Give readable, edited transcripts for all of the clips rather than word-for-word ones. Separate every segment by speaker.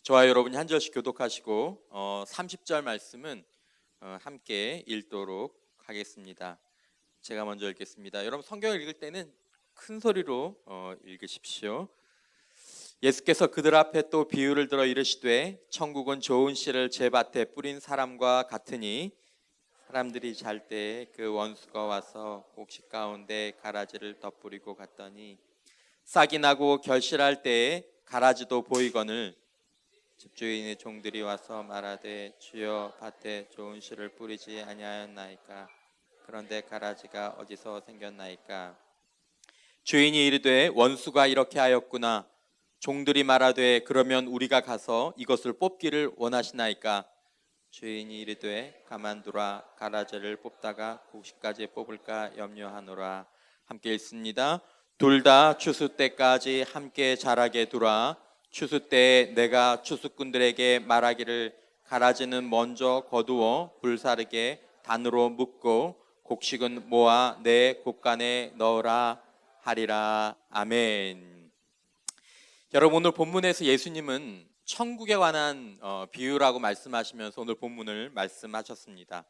Speaker 1: 저와 여러분이 한 절씩 교독하시고 30절 말씀은 함께 읽도록 하겠습니다. 제가 먼저 읽겠습니다. 여러분 성경을 읽을 때는 큰 소리로 읽으십시오. 예수께서 그들 앞에 또 비유를 들어 이르시되 천국은 좋은 씨를 제 밭에 뿌린 사람과 같으니 사람들이 잘 때 그 원수가 와서 곡식 가운데 가라지를 덧뿌리고 갔더니 싹이 나고 결실할 때에 가라지도 보이거늘 집주인의 종들이 와서 말하되 주여 밭에 좋은 씨를 뿌리지 아니하였나이까 그런데 가라지가 어디서 생겼나이까. 주인이 이르되 원수가 이렇게 하였구나. 종들이 말하되 그러면 우리가 가서 이것을 뽑기를 원하시나이까. 주인이 이르되 가만두라. 가라지를 뽑다가 곡식까지 뽑을까 염려하노라. 함께 읽습니다. 둘 다 추수 때까지 함께 자라게 두라. 추수 때에 내가 추수꾼들에게 말하기를 가라지는 먼저 거두어 불사르게 단으로 묶고 곡식은 모아 내 곡간에 넣으라 하리라. 아멘. 여러분 오늘 본문에서 예수님은 천국에 관한 비유라고 말씀하시면서 오늘 본문을 말씀하셨습니다.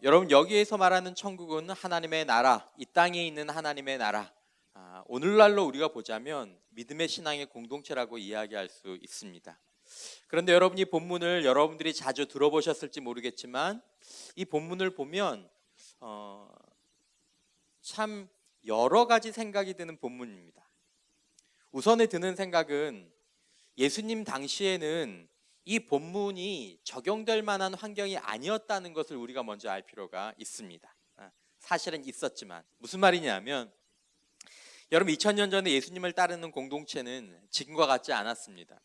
Speaker 1: 여러분 여기에서 말하는 천국은 하나님의 나라, 이 땅에 있는 하나님의 나라, 오늘날로 우리가 보자면 믿음의 신앙의 공동체라고 이야기할 수 있습니다. 그런데 여러분 이 본문을 여러분들이 자주 들어보셨을지 모르겠지만 이 본문을 보면 참 여러 가지 생각이 드는 본문입니다. 우선에 드는 생각은 예수님 당시에는 이 본문이 적용될 만한 환경이 아니었다는 것을 우리가 먼저 알 필요가 있습니다. 사실은 있었지만 무슨 말이냐면 여러분 2000년 전에 예수님을 따르는 공동체는 지금과 같지 않았습니다.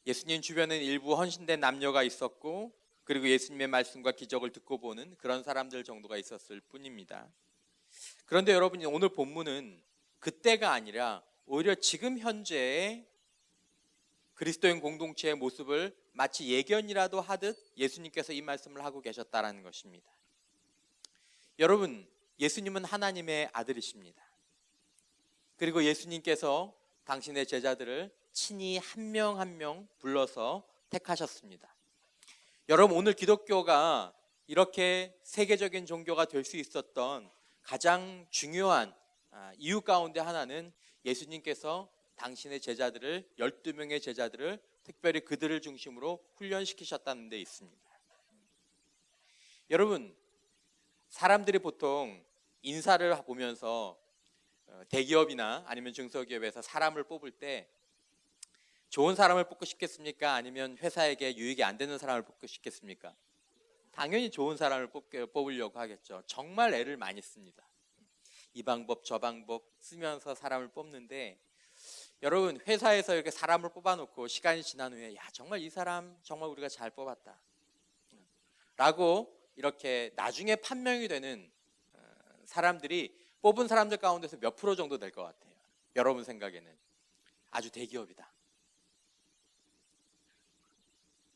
Speaker 1: 예수님 주변엔 일부 헌신된 남녀가 있었고 그리고 예수님의 말씀과 기적을 듣고 보는 그런 사람들 정도가 있었을 뿐입니다. 그런데 여러분 오늘 본문은 그때가 아니라 오히려 지금 현재의 그리스도인 공동체의 모습을 마치 예견이라도 하듯 예수님께서 이 말씀을 하고 계셨다는 것입니다. 여러분 예수님은 하나님의 아들이십니다. 그리고 예수님께서 당신의 제자들을 친히 한 명 한 명 불러서 택하셨습니다. 여러분 오늘 기독교가 이렇게 세계적인 종교가 될 수 있었던 가장 중요한 이유 가운데 하나는 예수님께서 당신의 제자들을 12명의 제자들을 특별히 그들을 중심으로 훈련시키셨다는 데 있습니다. 여러분 사람들이 보통 인사를 보면서 대기업이나 아니면 중소기업에서 사람을 뽑을 때 좋은 사람을 뽑고 싶겠습니까? 아니면 회사에게 유익이 안 되는 사람을 뽑고 싶겠습니까? 당연히 좋은 사람을 뽑으려고 하겠죠. 정말 애를 많이 씁니다. 이 방법 저 방법 쓰면서 사람을 뽑는데 여러분 회사에서 이렇게 사람을 뽑아놓고 시간이 지난 후에 야 정말 이 사람 정말 우리가 잘 뽑았다 라고 이렇게 나중에 판명이 되는 사람들이 뽑은 사람들 가운데서 몇 프로 정도 될 것 같아요? 여러분 생각에는 아주 대기업이다.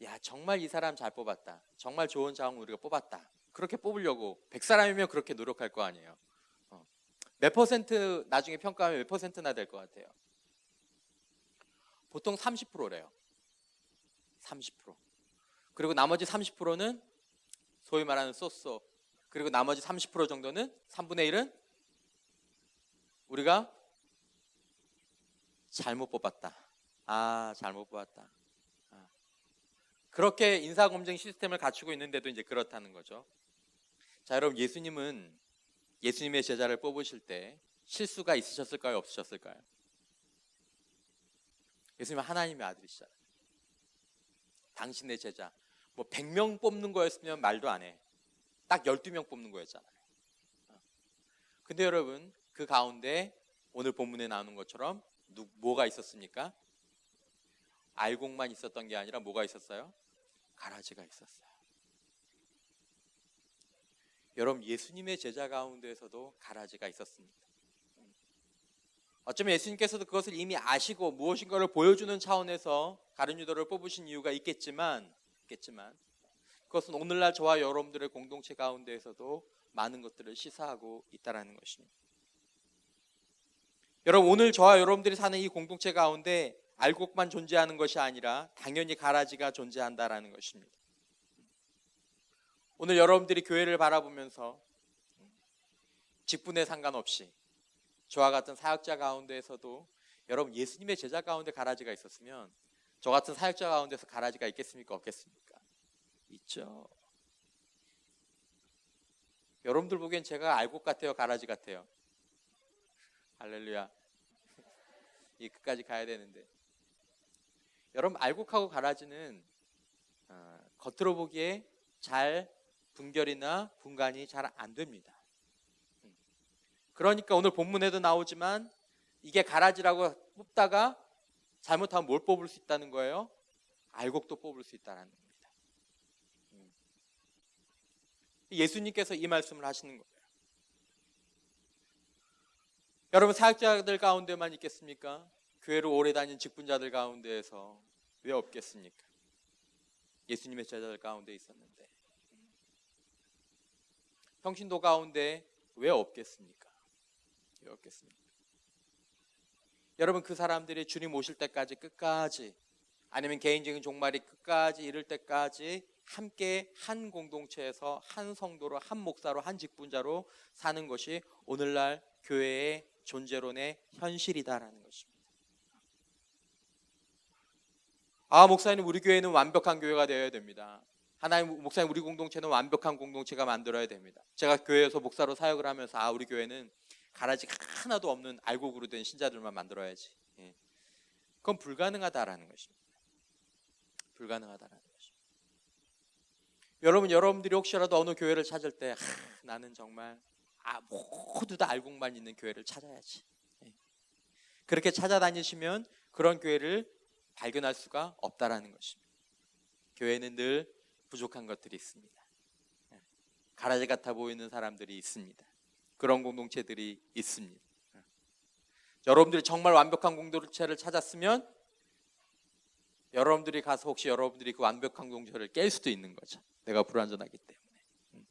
Speaker 1: 야 정말 이 사람 잘 뽑았다. 정말 좋은 자원 우리가 뽑았다. 그렇게 뽑으려고 100사람이면 그렇게 노력할 거 아니에요. 몇 퍼센트 나중에 평가하면 몇 퍼센트나 될 것 같아요? 보통 30%래요. 30%. 그리고 나머지 30%는 소위 말하는 쏘쏘. 그리고 나머지 30% 정도는 3분의 1은 우리가 잘못 뽑았다. 잘못 뽑았다. 그렇게 인사검증 시스템을 갖추고 있는데도 이제 그렇다는 거죠. 자, 여러분 예수님은 예수님의 제자를 뽑으실 때 실수가 있으셨을까요? 없으셨을까요? 예수님은 하나님의 아들이시잖아요. 당신의 제자 뭐 100명 뽑는 거였으면 말도 안 해. 딱 12명 뽑는 거였잖아요. 근데 여러분 그 가운데 오늘 본문에 나오는 것처럼 뭐가 있었습니까? 알곡만 있었던 게 아니라 뭐가 있었어요? 가라지가 있었어요. 여러분 예수님의 제자 가운데에서도 가라지가 있었습니다. 어쩌면 예수님께서도 그것을 이미 아시고 무엇인가를 보여주는 차원에서 가룟 유다를 뽑으신 이유가 있겠지만 그것은 오늘날 저와 여러분들의 공동체 가운데에서도 많은 것들을 시사하고 있다는 것입니다. 여러분 오늘 저와 여러분들이 사는 이 공동체 가운데 알곡만 존재하는 것이 아니라 당연히 가라지가 존재한다라는 것입니다. 오늘 여러분들이 교회를 바라보면서 직분에 상관없이 저와 같은 사역자 가운데에서도 여러분 예수님의 제자 가운데 가라지가 있었으면 저 같은 사역자 가운데서 가라지가 있겠습니까? 없겠습니까? 있죠. 여러분들 보기엔 제가 알곡 같아요? 가라지 같아요? 할렐루야. 이 끝까지 가야 되는데 여러분 알곡하고 가라지는 겉으로 보기에 잘 분결이나 분간이 잘 안 됩니다. 그러니까 오늘 본문에도 나오지만 이게 가라지라고 뽑다가 잘못하면 뭘 뽑을 수 있다는 거예요? 알곡도 뽑을 수 있다는 겁니다. 예수님께서 이 말씀을 하시는 거예요. 여러분 사역자들 가운데만 있겠습니까? 교회를 오래 다닌 직분자들 가운데에서 왜 없겠습니까? 예수님의 제자들 가운데 있었는데 평신도 가운데 왜 없겠습니까? 왜 없겠습니까? 여러분 그 사람들이 주님 오실 때까지 끝까지 아니면 개인적인 종말이 끝까지 이를 때까지 함께 한 공동체에서 한 성도로 한 목사로 한 직분자로 사는 것이 오늘날 교회의 존재론의 현실이다라는 것입니다. 목사님 우리 교회는 완벽한 교회가 되어야 됩니다. 하나님 목사님 우리 공동체는 완벽한 공동체가 만들어야 됩니다. 제가 교회에서 목사로 사역을 하면서 우리 교회는 가라지가 하나도 없는 알곡으로 된 신자들만 만들어야지. 그건 불가능하다라는 것입니다. 불가능하다라는 것입니다. 여러분들이 혹시라도 어느 교회를 찾을 때 나는 정말 모두 다 알곡만 있는 교회를 찾아야지. 그렇게 찾아다니시면 그런 교회를 발견할 수가 없다라는 것입니다. 교회는 늘 부족한 것들이 있습니다. 가라지 같아 보이는 사람들이 있습니다. 그런 공동체들이 있습니다. 여러분들이 정말 완벽한 공동체를 찾았으면 여러분들이 가서 혹시 여러분들이 그 완벽한 공동체를 깰 수도 있는 거죠. 내가 불완전하기 때문에.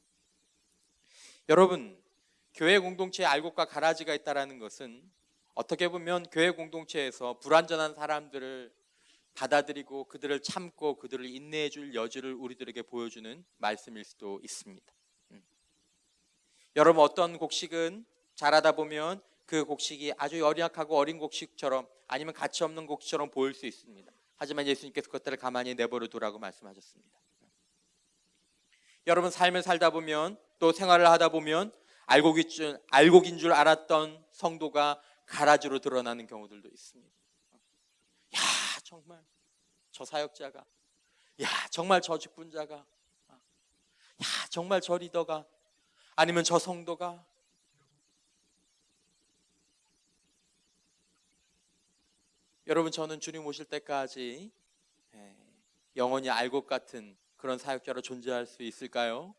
Speaker 1: 여러분 교회 공동체에 알곡과 가라지가 있다는 것은 어떻게 보면 교회 공동체에서 불완전한 사람들을 받아들이고 그들을 참고 그들을 인내해 줄 여지를 우리들에게 보여주는 말씀일 수도 있습니다. 여러분 어떤 곡식은 자라다 보면 그 곡식이 아주 연약하고 어린 곡식처럼 아니면 가치 없는 곡식처럼 보일 수 있습니다. 하지만 예수님께서 그것들을 가만히 내버려 두라고 말씀하셨습니다. 여러분 삶을 살다 보면 또 생활을 하다 보면 알곡인 줄 알았던 성도가 가라지로 드러나는 경우들도 있습니다. 야 정말 저 사역자가 정말 저 직분자가 정말 저 리더가 아니면 저 성도가 여러분 저는 주님 오실 때까지 영원히 알곡 같은 그런 사역자로 존재할 수 있을까요?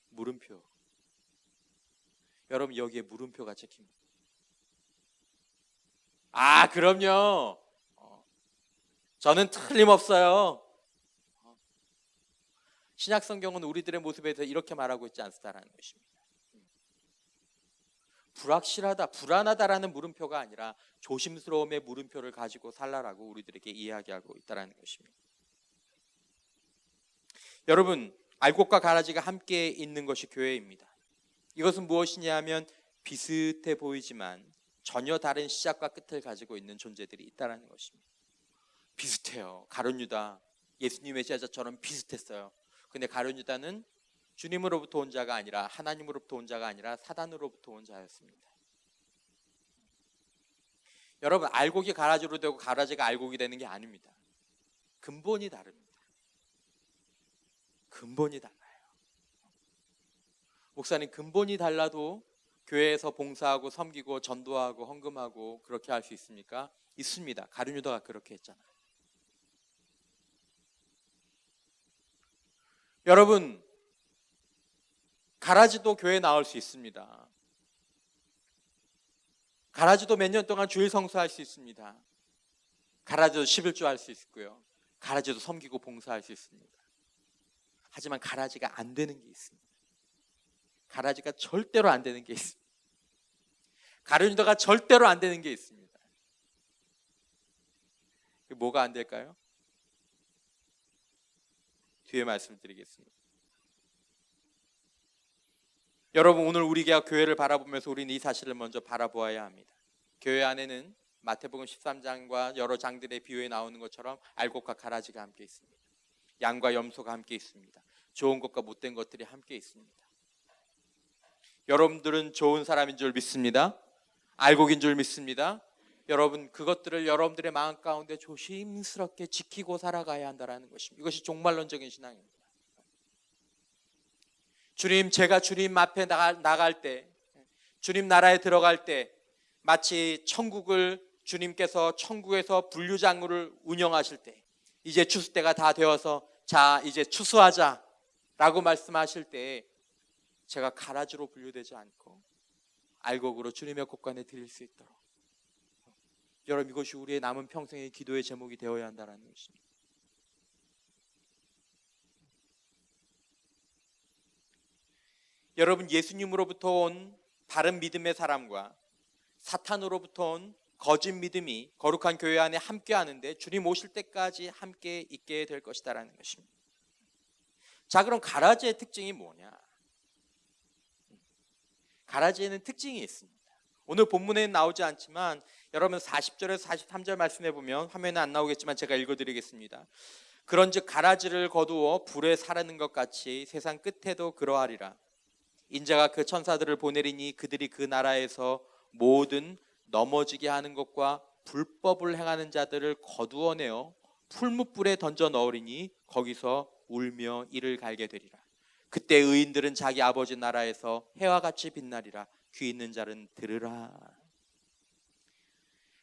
Speaker 1: 물음표. 여러분 여기에 물음표가 찍힙니다. 그럼요. 저는 틀림없어요. 신약 성경은 우리들의 모습에 대해서 이렇게 말하고 있지 않다라는 것입니다. 불확실하다, 불안하다라는 물음표가 아니라 조심스러움의 물음표를 가지고 살라라고 우리들에게 이야기하고 있다는 것입니다. 여러분 알곡과 가라지가 함께 있는 것이 교회입니다. 이것은 무엇이냐 하면 비슷해 보이지만 전혀 다른 시작과 끝을 가지고 있는 존재들이 있다는 것입니다. 비슷해요. 가룟 유다 예수님의 제자처럼 비슷했어요. 근데 가룟 유다는 주님으로부터 온 자가 아니라 하나님으로부터 온 자가 아니라 사단으로부터 온 자였습니다. 여러분 알곡이 가라지로 되고 가라지가 알곡이 되는 게 아닙니다. 근본이 다릅니다. 근본이 달라요. 목사님 근본이 달라도 교회에서 봉사하고 섬기고 전도하고 헌금하고 그렇게 할 수 있습니까? 있습니다. 가룟 유다가 그렇게 했잖아요. 여러분 가라지도 교회에 나올 수 있습니다. 가라지도 몇 년 동안 주일 성수할 수 있습니다. 가라지도 11조 할 수 있고요. 가라지도 섬기고 봉사할 수 있습니다. 하지만 가라지가 안 되는 게 있습니다. 가라지가 절대로 안 되는 게 있습니다. 가룟 유다가 절대로 안 되는 게 있습니다. 뭐가 안 될까요? 뒤에 말씀드리겠습니다. 여러분, 오늘 우리가 교회를 바라보면서 우리는 이 사실을 먼저 바라보아야 합니다. 교회 안에는 마태복음 13장과 여러 장들의 비유에 나오는 것처럼 알곡과 가라지가 함께 있습니다. 양과 염소가 함께 있습니다. 좋은 것과 못된 것들이 함께 있습니다. 여러분들은 좋은 사람인 줄 믿습니다. 알곡인 줄 믿습니다. 여러분, 그것들을 여러분들의 마음 가운데 조심스럽게 지키고 살아가야 한다는 것입니다. 이것이 종말론적인 신앙입니다. 주님, 제가 주님 앞에 나갈 때, 주님 나라에 들어갈 때 마치 천국을 주님께서 천국에서 분류장구를 운영하실 때, 이제 추수 때가 다 되어서 자 이제 추수하자 라고 말씀하실 때 제가 가라지로 분류되지 않고 알곡으로 주님의 곳간에 드릴 수 있도록, 여러분, 이것이 우리의 남은 평생의 기도의 제목이 되어야 한다는 것입니다. 여러분, 예수님으로부터 온 바른 믿음의 사람과 사탄으로부터 온 거짓 믿음이 거룩한 교회 안에 함께 하는데 주님 오실 때까지 함께 있게 될 것이다라는 것입니다. 자, 그럼 가라지의 특징이 뭐냐? 가라지에는 특징이 있습니다. 오늘 본문에는 나오지 않지만 여러분 40절에서 43절 말씀해 보면, 화면에 안 나오겠지만 제가 읽어드리겠습니다. 그런즉 가라지를 거두어 불에 사르는 것 같이 세상 끝에도 그러하리라. 인자가 그 천사들을 보내리니 그들이 그 나라에서 모든 넘어지게 하는 것과 불법을 행하는 자들을 거두어내어 풀무불에 던져 넣으리니 거기서 울며 이를 갈게 되리라. 그때 의인들은 자기 아버지 나라에서 해와 같이 빛나리라. 귀 있는 자는 들으라.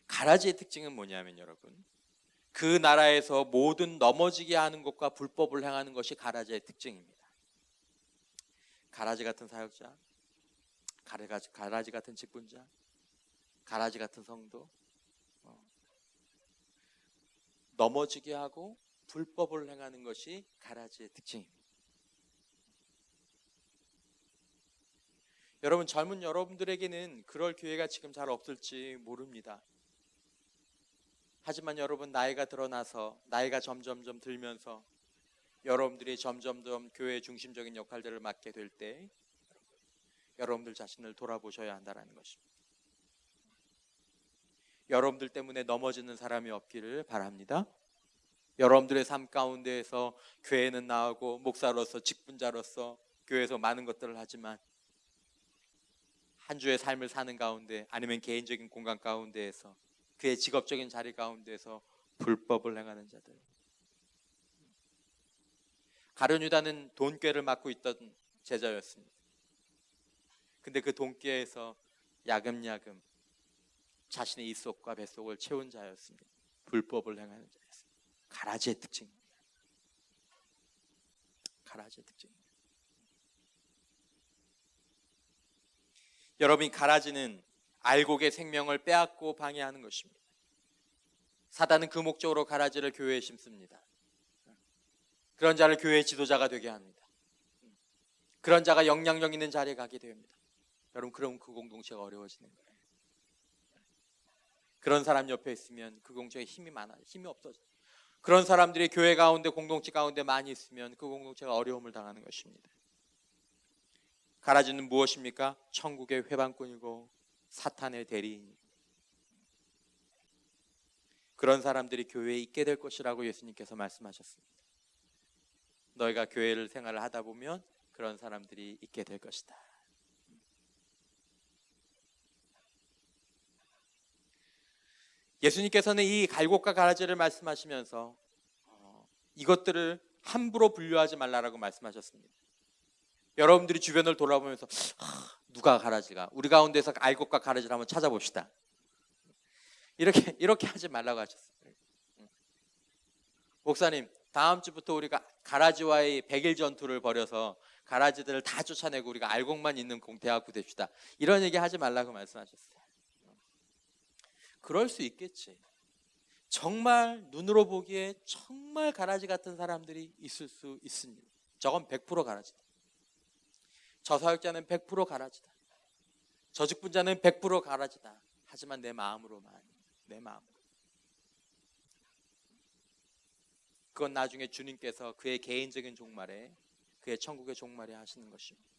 Speaker 1: 가라지의 특징은 뭐냐면 여러분, 그 나라에서 모든 넘어지게 하는 것과 불법을 행하는 것이 가라지의 특징입니다. 가라지 같은 사역자, 가라지 같은 직분자, 가라지 같은 성도, 넘어지게 하고 불법을 행하는 것이 가라지의 특징입니다. 여러분, 젊은 여러분들에게는 그럴 기회가 지금 잘 없을지 모릅니다. 하지만 여러분, 나이가 드러나서 나이가 점점점 들면서 여러분들이 점점점 교회의 중심적인 역할들을 맡게 될 때 여러분들 자신을 돌아보셔야 한다는 것입니다. 여러분들 때문에 넘어지는 사람이 없기를 바랍니다. 여러분들의 삶 가운데에서 교회는 나오고 목사로서 직분자로서 교회에서 많은 것들을 하지만 한 주의 삶을 사는 가운데 아니면 개인적인 공간 가운데에서 그의 직업적인 자리 가운데에서 불법을 행하는 자들. 가룟 유다는 돈꾀를 맡고 있던 제자였습니다. 근데 그 돈꾀에서 야금야금 자신의 입속과 뱃속을 채운 자였습니다. 불법을 행하는 자였습니다. 가라지의 특징입니다. 가라지의 특징입니다. 여러분, 가라지는 알곡의 생명을 빼앗고 방해하는 것입니다. 사단은 그 목적으로 가라지를 교회에 심습니다. 그런 자를 교회의 지도자가 되게 합니다. 그런 자가 영향력 있는 자리에 가게 됩니다. 여러분, 그럼 그 공동체가 어려워지는 거예요. 그런 사람 옆에 있으면 그 공동체에 힘이 많아요. 힘이 없어져요. 그런 사람들이 교회 가운데 공동체 가운데 많이 있으면 그 공동체가 어려움을 당하는 것입니다. 가라지는 무엇입니까? 천국의 회방꾼이고 사탄의 대리인입니다. 그런 사람들이 교회에 있게 될 것이라고 예수님께서 말씀하셨습니다. 너희가 교회를 생활을 하다 보면 그런 사람들이 있게 될 것이다. 예수님께서는 이 갈곡과 가라지를 말씀하시면서 이것들을 함부로 분류하지 말라라고 말씀하셨습니다. 여러분들이 주변을 돌아보면서 누가 가라지가, 우리 가운데서 알곡과 가라지를 한번 찾아봅시다. 이렇게 하지 말라고 하셨어요. 목사님, 다음 주부터 우리가 가라지와의 100일 전투를 벌여서 가라지들을 다 쫓아내고 우리가 알곡만 있는 대학구 됩시다. 이런 얘기 하지 말라고 말씀하셨어요. 그럴 수 있겠지. 정말 눈으로 보기에 정말 가라지 같은 사람들이 있을 수 있습니다. 저건 100% 가라지다. 저 사역자는 100% 가라지다. 저 직분자는 100% 가라지다. 하지만 내 마음으로만, 내 마음으로. 그건 나중에 주님께서 그의 개인적인 종말에, 그의 천국의 종말에 하시는 것입니다.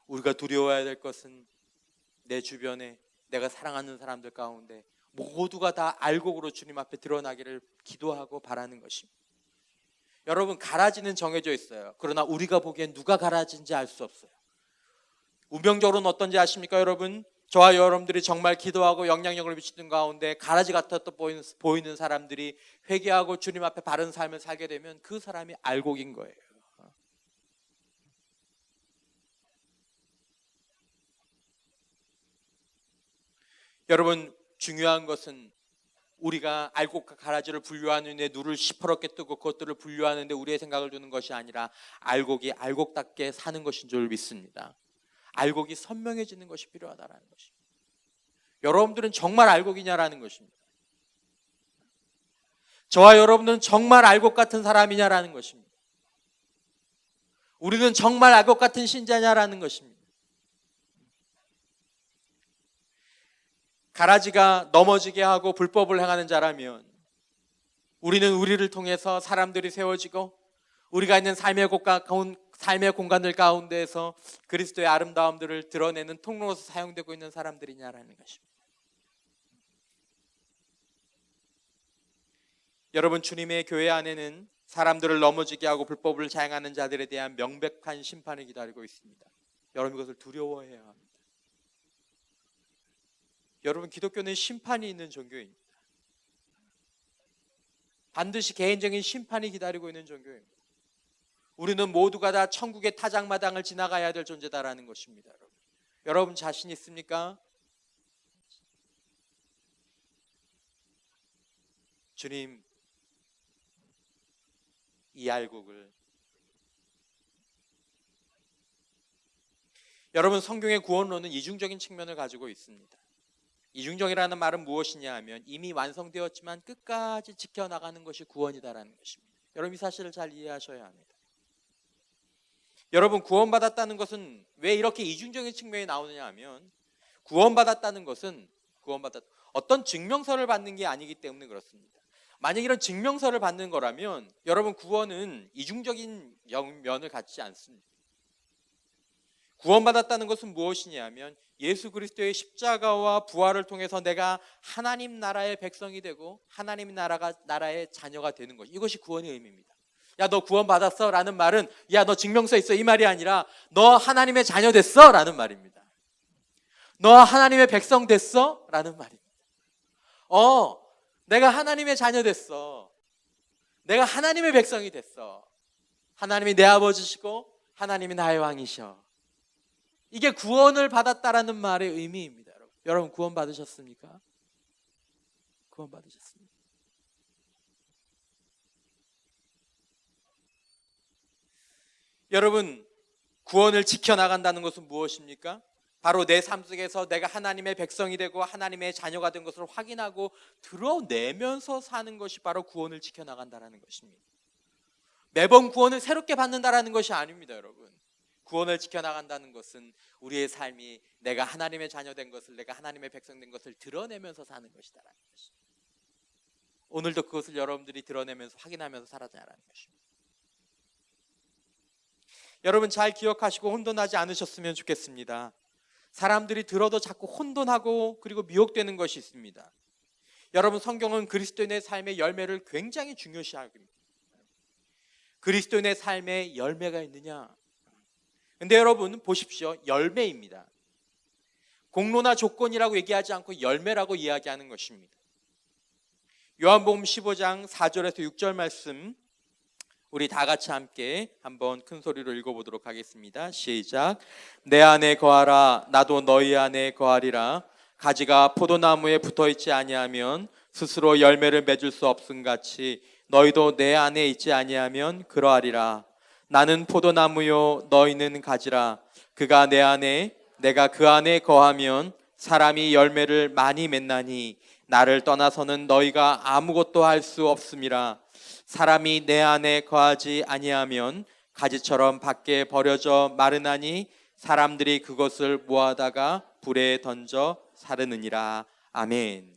Speaker 1: 우리가 두려워해야 될 것은 내 주변에 내가 사랑하는 사람들 가운데 모두가 다 알곡으로 주님 앞에 드러나기를 기도하고 바라는 것입니다. 여러분, 가라지는 정해져 있어요. 그러나 우리가 보기엔 누가 가라지인지 알 수 없어요. 운명적으로는 어떤지 아십니까 여러분? 저와 여러분들이 정말 기도하고 영향력을 미치는 가운데 가라지 같았다 보이는 사람들이 회개하고 주님 앞에 바른 삶을 살게 되면 그 사람이 알곡인 거예요. 여러분, 중요한 것은 우리가 알곡과 가라지를 분류하는데 눈을 시퍼렇게 뜨고 그것들을 분류하는데 우리의 생각을 두는 것이 아니라 알곡이 알곡답게 사는 것인 줄 믿습니다. 알곡이 선명해지는 것이 필요하다라는 것입니다. 여러분들은 정말 알곡이냐라는 것입니다. 저와 여러분은 정말 알곡 같은 사람이냐라는 것입니다. 우리는 정말 알곡 같은 신자냐라는 것입니다. 가라지가 넘어지게 하고 불법을 행하는 자라면 우리는 우리를 통해서 사람들이 세워지고 우리가 있는 삶의 공간들 가운데에서 그리스도의 아름다움들을 드러내는 통로로서 사용되고 있는 사람들이냐라는 것입니다. 여러분, 주님의 교회 안에는 사람들을 넘어지게 하고 불법을 자행하는 자들에 대한 명백한 심판이 기다리고 있습니다. 여러분, 이것을 두려워해야 합니다. 여러분, 기독교는 심판이 있는 종교입니다. 반드시 개인적인 심판이 기다리고 있는 종교입니다. 우리는 모두가 다 천국의 타작마당을 지나가야 될 존재다라는 것입니다. 여러분 자신 있습니까? 주님, 이 알곡을, 여러분, 성경의 구원론은 이중적인 측면을 가지고 있습니다. 이중적이라는 말은 무엇이냐 하면 이미 완성되었지만 끝까지 지켜나가는 것이 구원이다라는 것입니다. 여러분, 이 사실을 잘 이해하셔야 합니다. 여러분, 구원받았다는 것은 왜 이렇게 이중적인 측면이 나오느냐 하면 구원받았다는 것은 어떤 증명서를 받는 게 아니기 때문에 그렇습니다. 만약 이런 증명서를 받는 거라면 여러분, 구원은 이중적인 면을 갖지 않습니다. 구원받았다는 것은 무엇이냐 하면 예수 그리스도의 십자가와 부활을 통해서 내가 하나님 나라의 백성이 되고 하나님 나라의 자녀가 되는 것, 이것이 구원의 의미입니다. 야, 너 구원받았어? 라는 말은 야, 너 증명서 있어? 이 말이 아니라 너 하나님의 자녀 됐어? 라는 말입니다. 너 하나님의 백성 됐어? 라는 말입니다. 내가 하나님의 자녀 됐어. 내가 하나님의 백성이 됐어. 하나님이 내 아버지시고 하나님이 나의 왕이셔. 이게 구원을 받았다라는 말의 의미입니다. 여러분, 구원 받으셨습니까? 구원 받으셨습니까? 여러분, 구원을 지켜나간다는 것은 무엇입니까? 바로 내 삶 속에서 내가 하나님의 백성이 되고 하나님의 자녀가 된 것을 확인하고 드러내면서 사는 것이 바로 구원을 지켜나간다는 것입니다. 매번 구원을 새롭게 받는다는 것이 아닙니다. 여러분, 구원을 지켜나간다는 것은 우리의 삶이 내가 하나님의 자녀 된 것을, 내가 하나님의 백성 된 것을 드러내면서 사는 것이다라는 것입니다. 오늘도 그것을 여러분들이 드러내면서 확인하면서 살아야하는 것입니다. 여러분, 잘 기억하시고 혼돈하지 않으셨으면 좋겠습니다. 사람들이 들어도 자꾸 혼돈하고 그리고 미혹되는 것이 있습니다. 여러분, 성경은 그리스도인의 삶의 열매를 굉장히 중요시합니다. 그리스도인의 삶에 열매가 있느냐? 근데 여러분 보십시오. 열매입니다. 공로나 조건이라고 얘기하지 않고 열매라고 이야기하는 것입니다. 요한복음 15장 4절에서 6절 말씀 우리 다 같이 함께 한번 큰 소리로 읽어보도록 하겠습니다. 시작. 내 안에 거하라. 나도 너희 안에 거하리라. 가지가 포도나무에 붙어있지 아니하면 스스로 열매를 맺을 수 없음같이 너희도 내 안에 있지 아니하면 그러하리라. 나는 포도나무요 너희는 가지라. 그가 내 안에 내가 그 안에 거하면 사람이 열매를 많이 맺나니 나를 떠나서는 너희가 아무것도 할 수 없음이라. 사람이 내 안에 거하지 아니하면 가지처럼 밖에 버려져 마르나니 사람들이 그것을 모아다가 불에 던져 사르느니라. 아멘.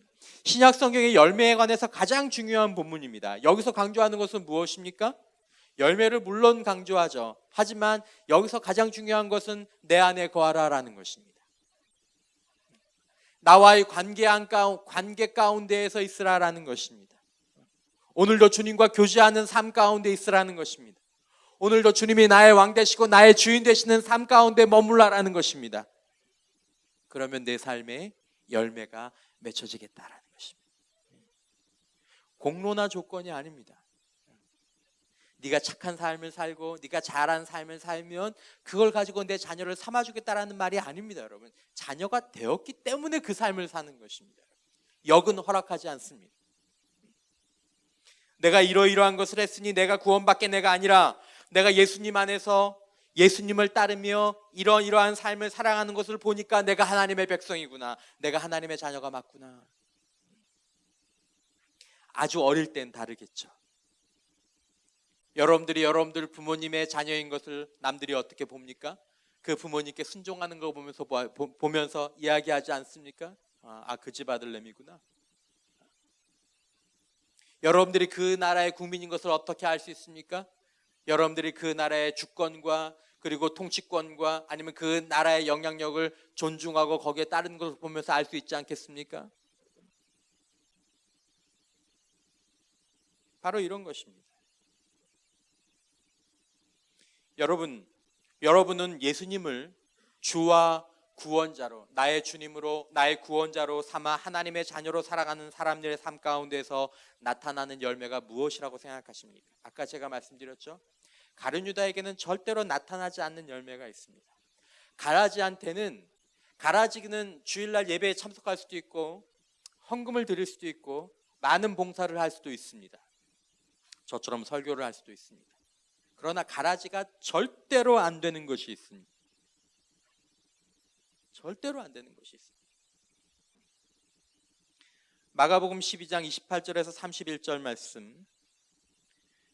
Speaker 1: 신약 성경의 열매에 관해서 가장 중요한 본문입니다. 여기서 강조하는 것은 무엇입니까? 열매를 물론 강조하죠. 하지만 여기서 가장 중요한 것은 내 안에 거하라라는 것입니다. 나와의 관계 가운데에서 있으라라는 것입니다. 오늘도 주님과 교제하는 삶 가운데 있으라는 것입니다. 오늘도 주님이 나의 왕 되시고 나의 주인 되시는 삶 가운데 머물라라는 것입니다. 그러면 내 삶에 열매가 맺혀지겠다라는 것입니다. 공로나 조건이 아닙니다. 네가 착한 삶을 살고 네가 잘한 삶을 살면 그걸 가지고 내 자녀를 삼아주겠다라는 말이 아닙니다. 여러분, 자녀가 되었기 때문에 그 삶을 사는 것입니다. 역은 허락하지 않습니다. 내가 이러이러한 것을 했으니 내가 구원받게 내가 아니라 내가 예수님 안에서 예수님을 따르며 이러이러한 삶을 살아가는 것을 보니까 내가 하나님의 백성이구나, 내가 하나님의 자녀가 맞구나. 아주 어릴 땐 다르겠죠. 여러분들 부모님의 자녀인 것을 남들이 어떻게 봅니까? 그 부모님께 순종하는 거 보면서 이야기하지 않습니까? 그 집 아들내미구나. 여러분들이 그 나라의 국민인 것을 어떻게 알 수 있습니까? 여러분들이 그 나라의 주권과 그리고 통치권과 아니면 그 나라의 영향력을 존중하고 거기에 따르는 것을 보면서 알 수 있지 않겠습니까? 바로 이런 것입니다. 여러분은 예수님을 주와 구원자로, 나의 주님으로, 나의 구원자로 삼아 하나님의 자녀로 살아가는 사람들의 삶 가운데서 나타나는 열매가 무엇이라고 생각하십니까? 아까 제가 말씀드렸죠. 가룟유다에게는 절대로 나타나지 않는 열매가 있습니다. 가라지는 주일날 예배에 참석할 수도 있고 헌금을 드릴 수도 있고 많은 봉사를 할 수도 있습니다. 저처럼 설교를 할 수도 있습니다. 그러나 가라지가 절대로 안 되는 것이 있습니다. 절대로 안 되는 것이 있습니다. 마가복음 12장 28절에서 31절 말씀.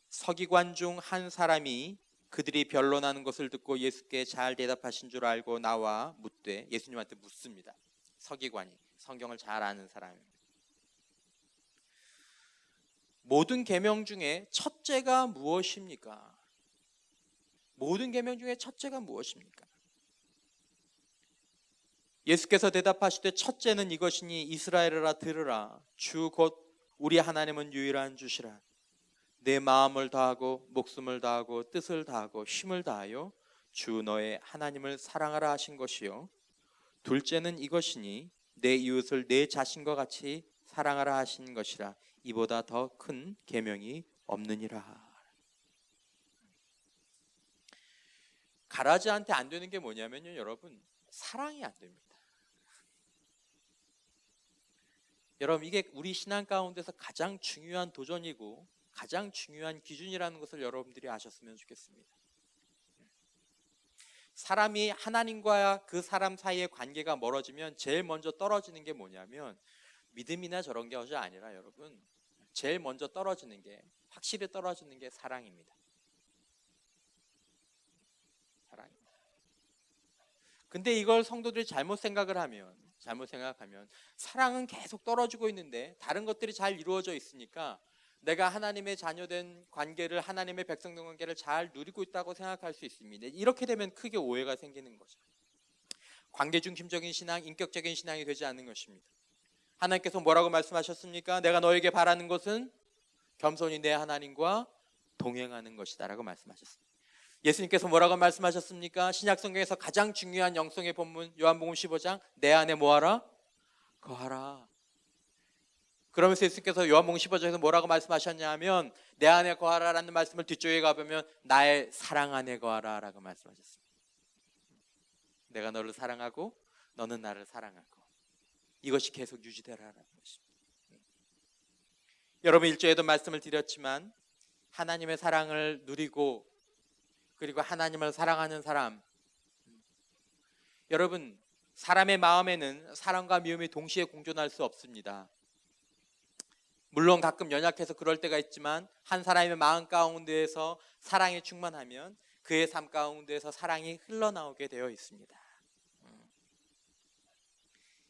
Speaker 1: 서기관 중 한 사람이 그들이 변론하는 것을 듣고 예수께 잘 대답하신 줄 알고 나와 묻되, 예수님한테 묻습니다. 서기관이, 성경을 잘 아는 사람입니다. 모든 계명 중에 첫째가 무엇입니까? 모든 계명 중에 첫째가 무엇입니까? 예수께서 대답하시되 첫째는 이것이니 이스라엘아 들으라. 주 곧 우리 하나님은 유일한 주시라. 내 마음을 다하고 목숨을 다하고 뜻을 다하고 힘을 다하여 주 너의 하나님을 사랑하라 하신 것이요. 둘째는 이것이니 내 이웃을 내 자신과 같이 사랑하라 하신 것이라. 이보다 더 큰 계명이 없느니라. 가라지한테 안 되는 게 뭐냐면요, 여러분, 사랑이 안 됩니다. 여러분, 이게 우리 신앙 가운데서 가장 중요한 도전이고 가장 중요한 기준이라는 것을 여러분들이 아셨으면 좋겠습니다. 사람이 하나님과 그 사람 사이의 관계가 멀어지면 제일 먼저 떨어지는 게 뭐냐면 믿음이나 저런 것이 아니라 여러분, 제일 먼저 떨어지는 게, 확실히 떨어지는 게 사랑입니다. 사랑입니다. 근데 이걸 성도들이 잘못 생각하면 사랑은 계속 떨어지고 있는데 다른 것들이 잘 이루어져 있으니까 내가 하나님의 자녀된 관계를, 하나님의 백성된 관계를 잘 누리고 있다고 생각할 수 있습니다. 이렇게 되면 크게 오해가 생기는 거죠. 관계 중심적인 신앙, 인격적인 신앙이 되지 않는 것입니다. 하나님께서 뭐라고 말씀하셨습니까? 내가 너에게 바라는 것은 겸손히 내 하나님과 동행하는 것이다 라고 말씀하셨습니다. 예수님께서 뭐라고 말씀하셨습니까? 신약 성경에서 가장 중요한 영성의 본문 요한복음 15장, 내 안에 뭐하라? 거하라. 그러면서 예수님께서 요한복음 15장에서 뭐라고 말씀하셨냐면 내 안에 거하라라는 말씀을 뒤쪽에 가보면 나의 사랑 안에 거하라 라고 말씀하셨습니다. 내가 너를 사랑하고 너는 나를 사랑하고 이것이 계속 유지되라라는 것입니다. 여러분, 일주에도 말씀을 드렸지만 하나님의 사랑을 누리고 그리고 하나님을 사랑하는 사람, 여러분, 사람의 마음에는 사랑과 미움이 동시에 공존할 수 없습니다. 물론 가끔 연약해서 그럴 때가 있지만 한 사람의 마음 가운데에서 사랑이 충만하면 그의 삶 가운데에서 사랑이 흘러나오게 되어 있습니다.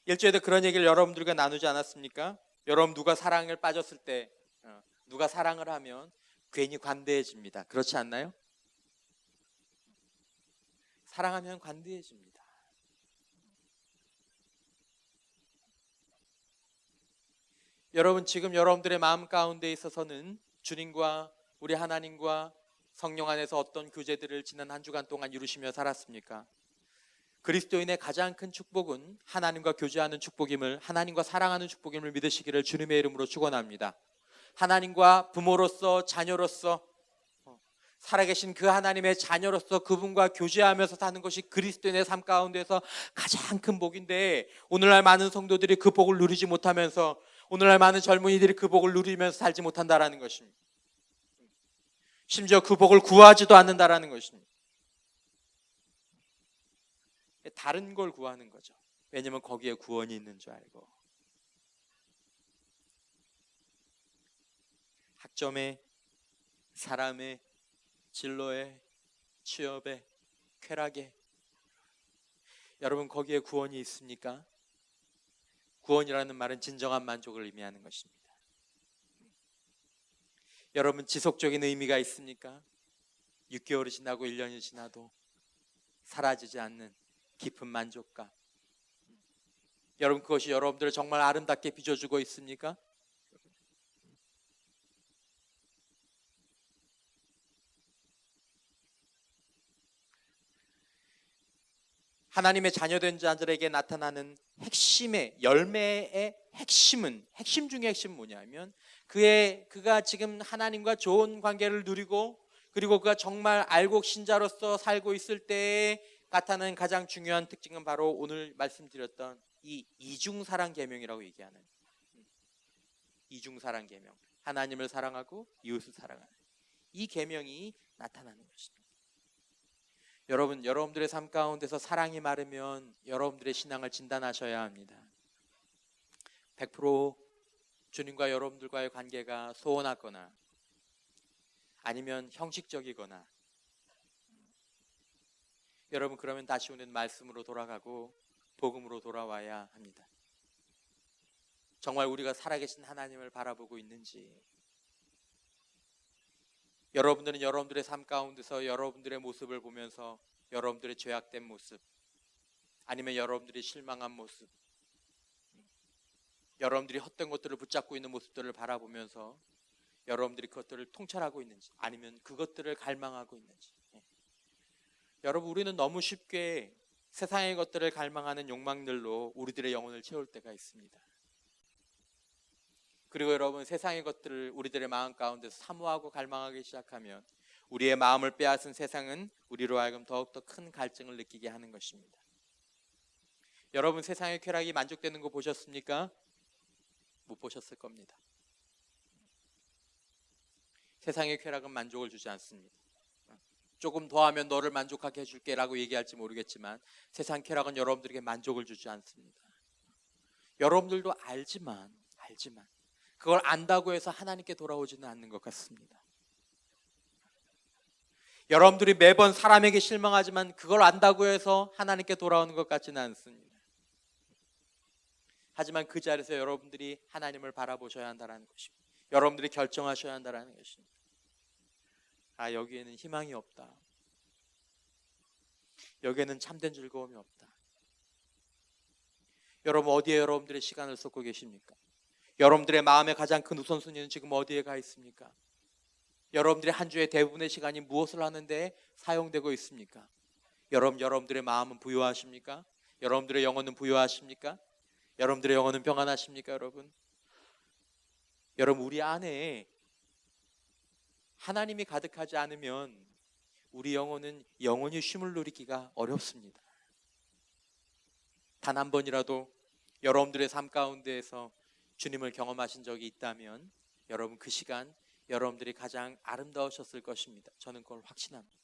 Speaker 1: 일주에도 그런 얘기를 여러분들과 나누지 않았습니까? 여러분 누가 사랑을 빠졌을 때 누가 사랑을 하면 괜히 관대해집니다. 그렇지 않나요? 사랑하면 관대해집니다. 여러분 지금 여러분들의 마음 가운데 있어서는 주님과 우리 하나님과 성령 안에서 어떤 교제들을 지난 한 주간 동안 이루시며 살았습니까? 그리스도인의 가장 큰 축복은 하나님과 교제하는 축복임을, 하나님과 사랑하는 축복임을 믿으시기를 주님의 이름으로 축원합니다. 하나님과 부모로서 자녀로서 살아계신 그 하나님의 자녀로서 그분과 교제하면서 사는 것이 그리스도인의 삶 가운데서 가장 큰 복인데, 오늘날 많은 성도들이 그 복을 누리지 못하면서, 오늘날 많은 젊은이들이 그 복을 누리면서 살지 못한다라는 것입니다. 심지어 그 복을 구하지도 않는다라는 것입니다. 다른 걸 구하는 거죠. 왜냐하면 거기에 구원이 있는 줄 알고. 학점에, 사람의, 진로에, 취업에, 쾌락에, 여러분 거기에 구원이 있습니까? 구원이라는 말은 진정한 만족을 의미하는 것입니다. 여러분 지속적인 의미가 있습니까? 6개월이 지나고 1년이 지나도 사라지지 않는 깊은 만족감. 여러분 그것이 여러분들을 정말 아름답게 빚어주고 있습니까? 하나님의 자녀된 자들에게 나타나는 핵심의 열매의 핵심 중에 핵심은 뭐냐면 그가 지금 하나님과 좋은 관계를 누리고, 그리고 그가 정말 알곡 신자로서 살고 있을 때에 나타나는 가장 중요한 특징은 바로 오늘 말씀드렸던 이 이중사랑 계명이라고 얘기하는, 이중사랑 계명, 하나님을 사랑하고 이웃을 사랑하는 이 계명이 나타나는 것입니다. 여러분들의 삶 가운데서 사랑이 마르면 여러분들의 신앙을 진단하셔야 합니다. 100% 주님과 여러분들과의 관계가 소원하거나 아니면 형식적이거나, 여러분 그러면 다시 오는 말씀으로 돌아가고 복음으로 돌아와야 합니다. 정말 우리가 살아계신 하나님을 바라보고 있는지, 여러분들은 여러분들의 삶 가운데서 여러분들의 모습을 보면서 여러분들의 죄악된 모습, 아니면 여러분들이 실망한 모습, 여러분들이 헛된 것들을 붙잡고 있는 모습들을 바라보면서 여러분들이 그것들을 통찰하고 있는지, 아니면 그것들을 갈망하고 있는지. 여러분 우리는 너무 쉽게 세상의 것들을 갈망하는 욕망들로 우리들의 영혼을 채울 때가 있습니다. 그리고 여러분 세상의 것들을 우리들의 마음 가운데서 사모하고 갈망하기 시작하면 우리의 마음을 빼앗은 세상은 우리로 하여금 더욱더 큰 갈증을 느끼게 하는 것입니다. 여러분 세상의 쾌락이 만족되는 거 보셨습니까? 못 보셨을 겁니다. 세상의 쾌락은 만족을 주지 않습니다. 조금 더 하면 너를 만족하게 해줄게 라고 얘기할지 모르겠지만 세상 쾌락은 여러분들에게 만족을 주지 않습니다. 여러분들도 알지만 그걸 안다고 해서 하나님께 돌아오지는 않는 것 같습니다. 여러분들이 매번 사람에게 실망하지만 그걸 안다고 해서 하나님께 돌아오는 것 같지는 않습니다. 하지만 그 자리에서 여러분들이 하나님을 바라보셔야 한다는 것입니다. 여러분들이 결정하셔야 한다는 것입니다. 아, 여기에는 희망이 없다. 여기에는 참된 즐거움이 없다. 여러분 어디에 여러분들의 시간을 쏟고 계십니까? 여러분들의 마음의 가장 큰 우선순위는 지금 어디에 가 있습니까? 여러분들의 한 주의 대부분의 시간이 무엇을 하는데 사용되고 있습니까? 여러분들의 마음은 부유하십니까? 여러분들의 영혼은 부유하십니까? 여러분들의 영혼은 평안하십니까? 여러분 우리 안에 하나님이 가득하지 않으면 우리 영혼은 영원히 쉼을 누리기가 어렵습니다. 단 한 번이라도 여러분들의 삶 가운데에서 주님을 경험하신 적이 있다면 여러분 그 시간 여러분들이 가장 아름다우셨을 것입니다. 저는 그걸 확신합니다.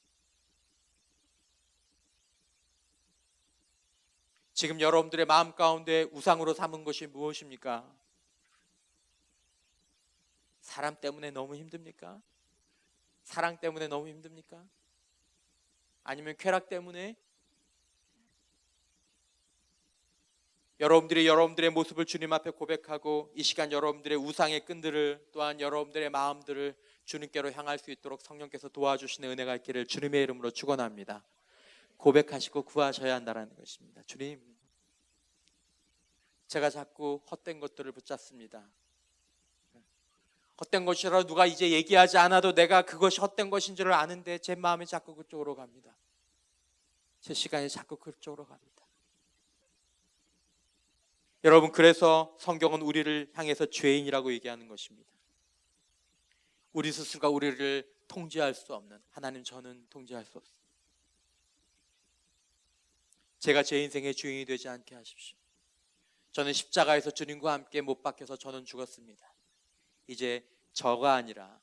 Speaker 1: 지금 여러분들의 마음 가운데 우상으로 삼은 것이 무엇입니까? 사람 때문에 너무 힘듭니까? 사랑 때문에 너무 힘듭니까? 아니면 쾌락 때문에? 여러분들이 여러분들의 모습을 주님 앞에 고백하고 이 시간 여러분들의 우상의 끈들을 또한 여러분들의 마음들을 주님께로 향할 수 있도록 성령께서 도와주시는 은혜가 있기를 주님의 이름으로 축원합니다. 고백하시고 구하셔야 한다는 것입니다. 주님, 제가 자꾸 헛된 것들을 붙잡습니다. 헛된 것이라 누가 이제 얘기하지 않아도 내가 그것이 헛된 것인 줄 아는데 제 마음이 자꾸 그쪽으로 갑니다. 제 시간이 자꾸 그쪽으로 갑니다. 여러분, 그래서 성경은 우리를 향해서 죄인이라고 얘기하는 것입니다. 우리 스스로가 우리를 통제할 수 없는, 하나님 저는 통제할 수 없습니다. 제가 제 인생의 주인이 되지 않게 하십시오. 저는 십자가에서 주님과 함께 못 박혀서 저는 죽었습니다. 이제 저가 아니라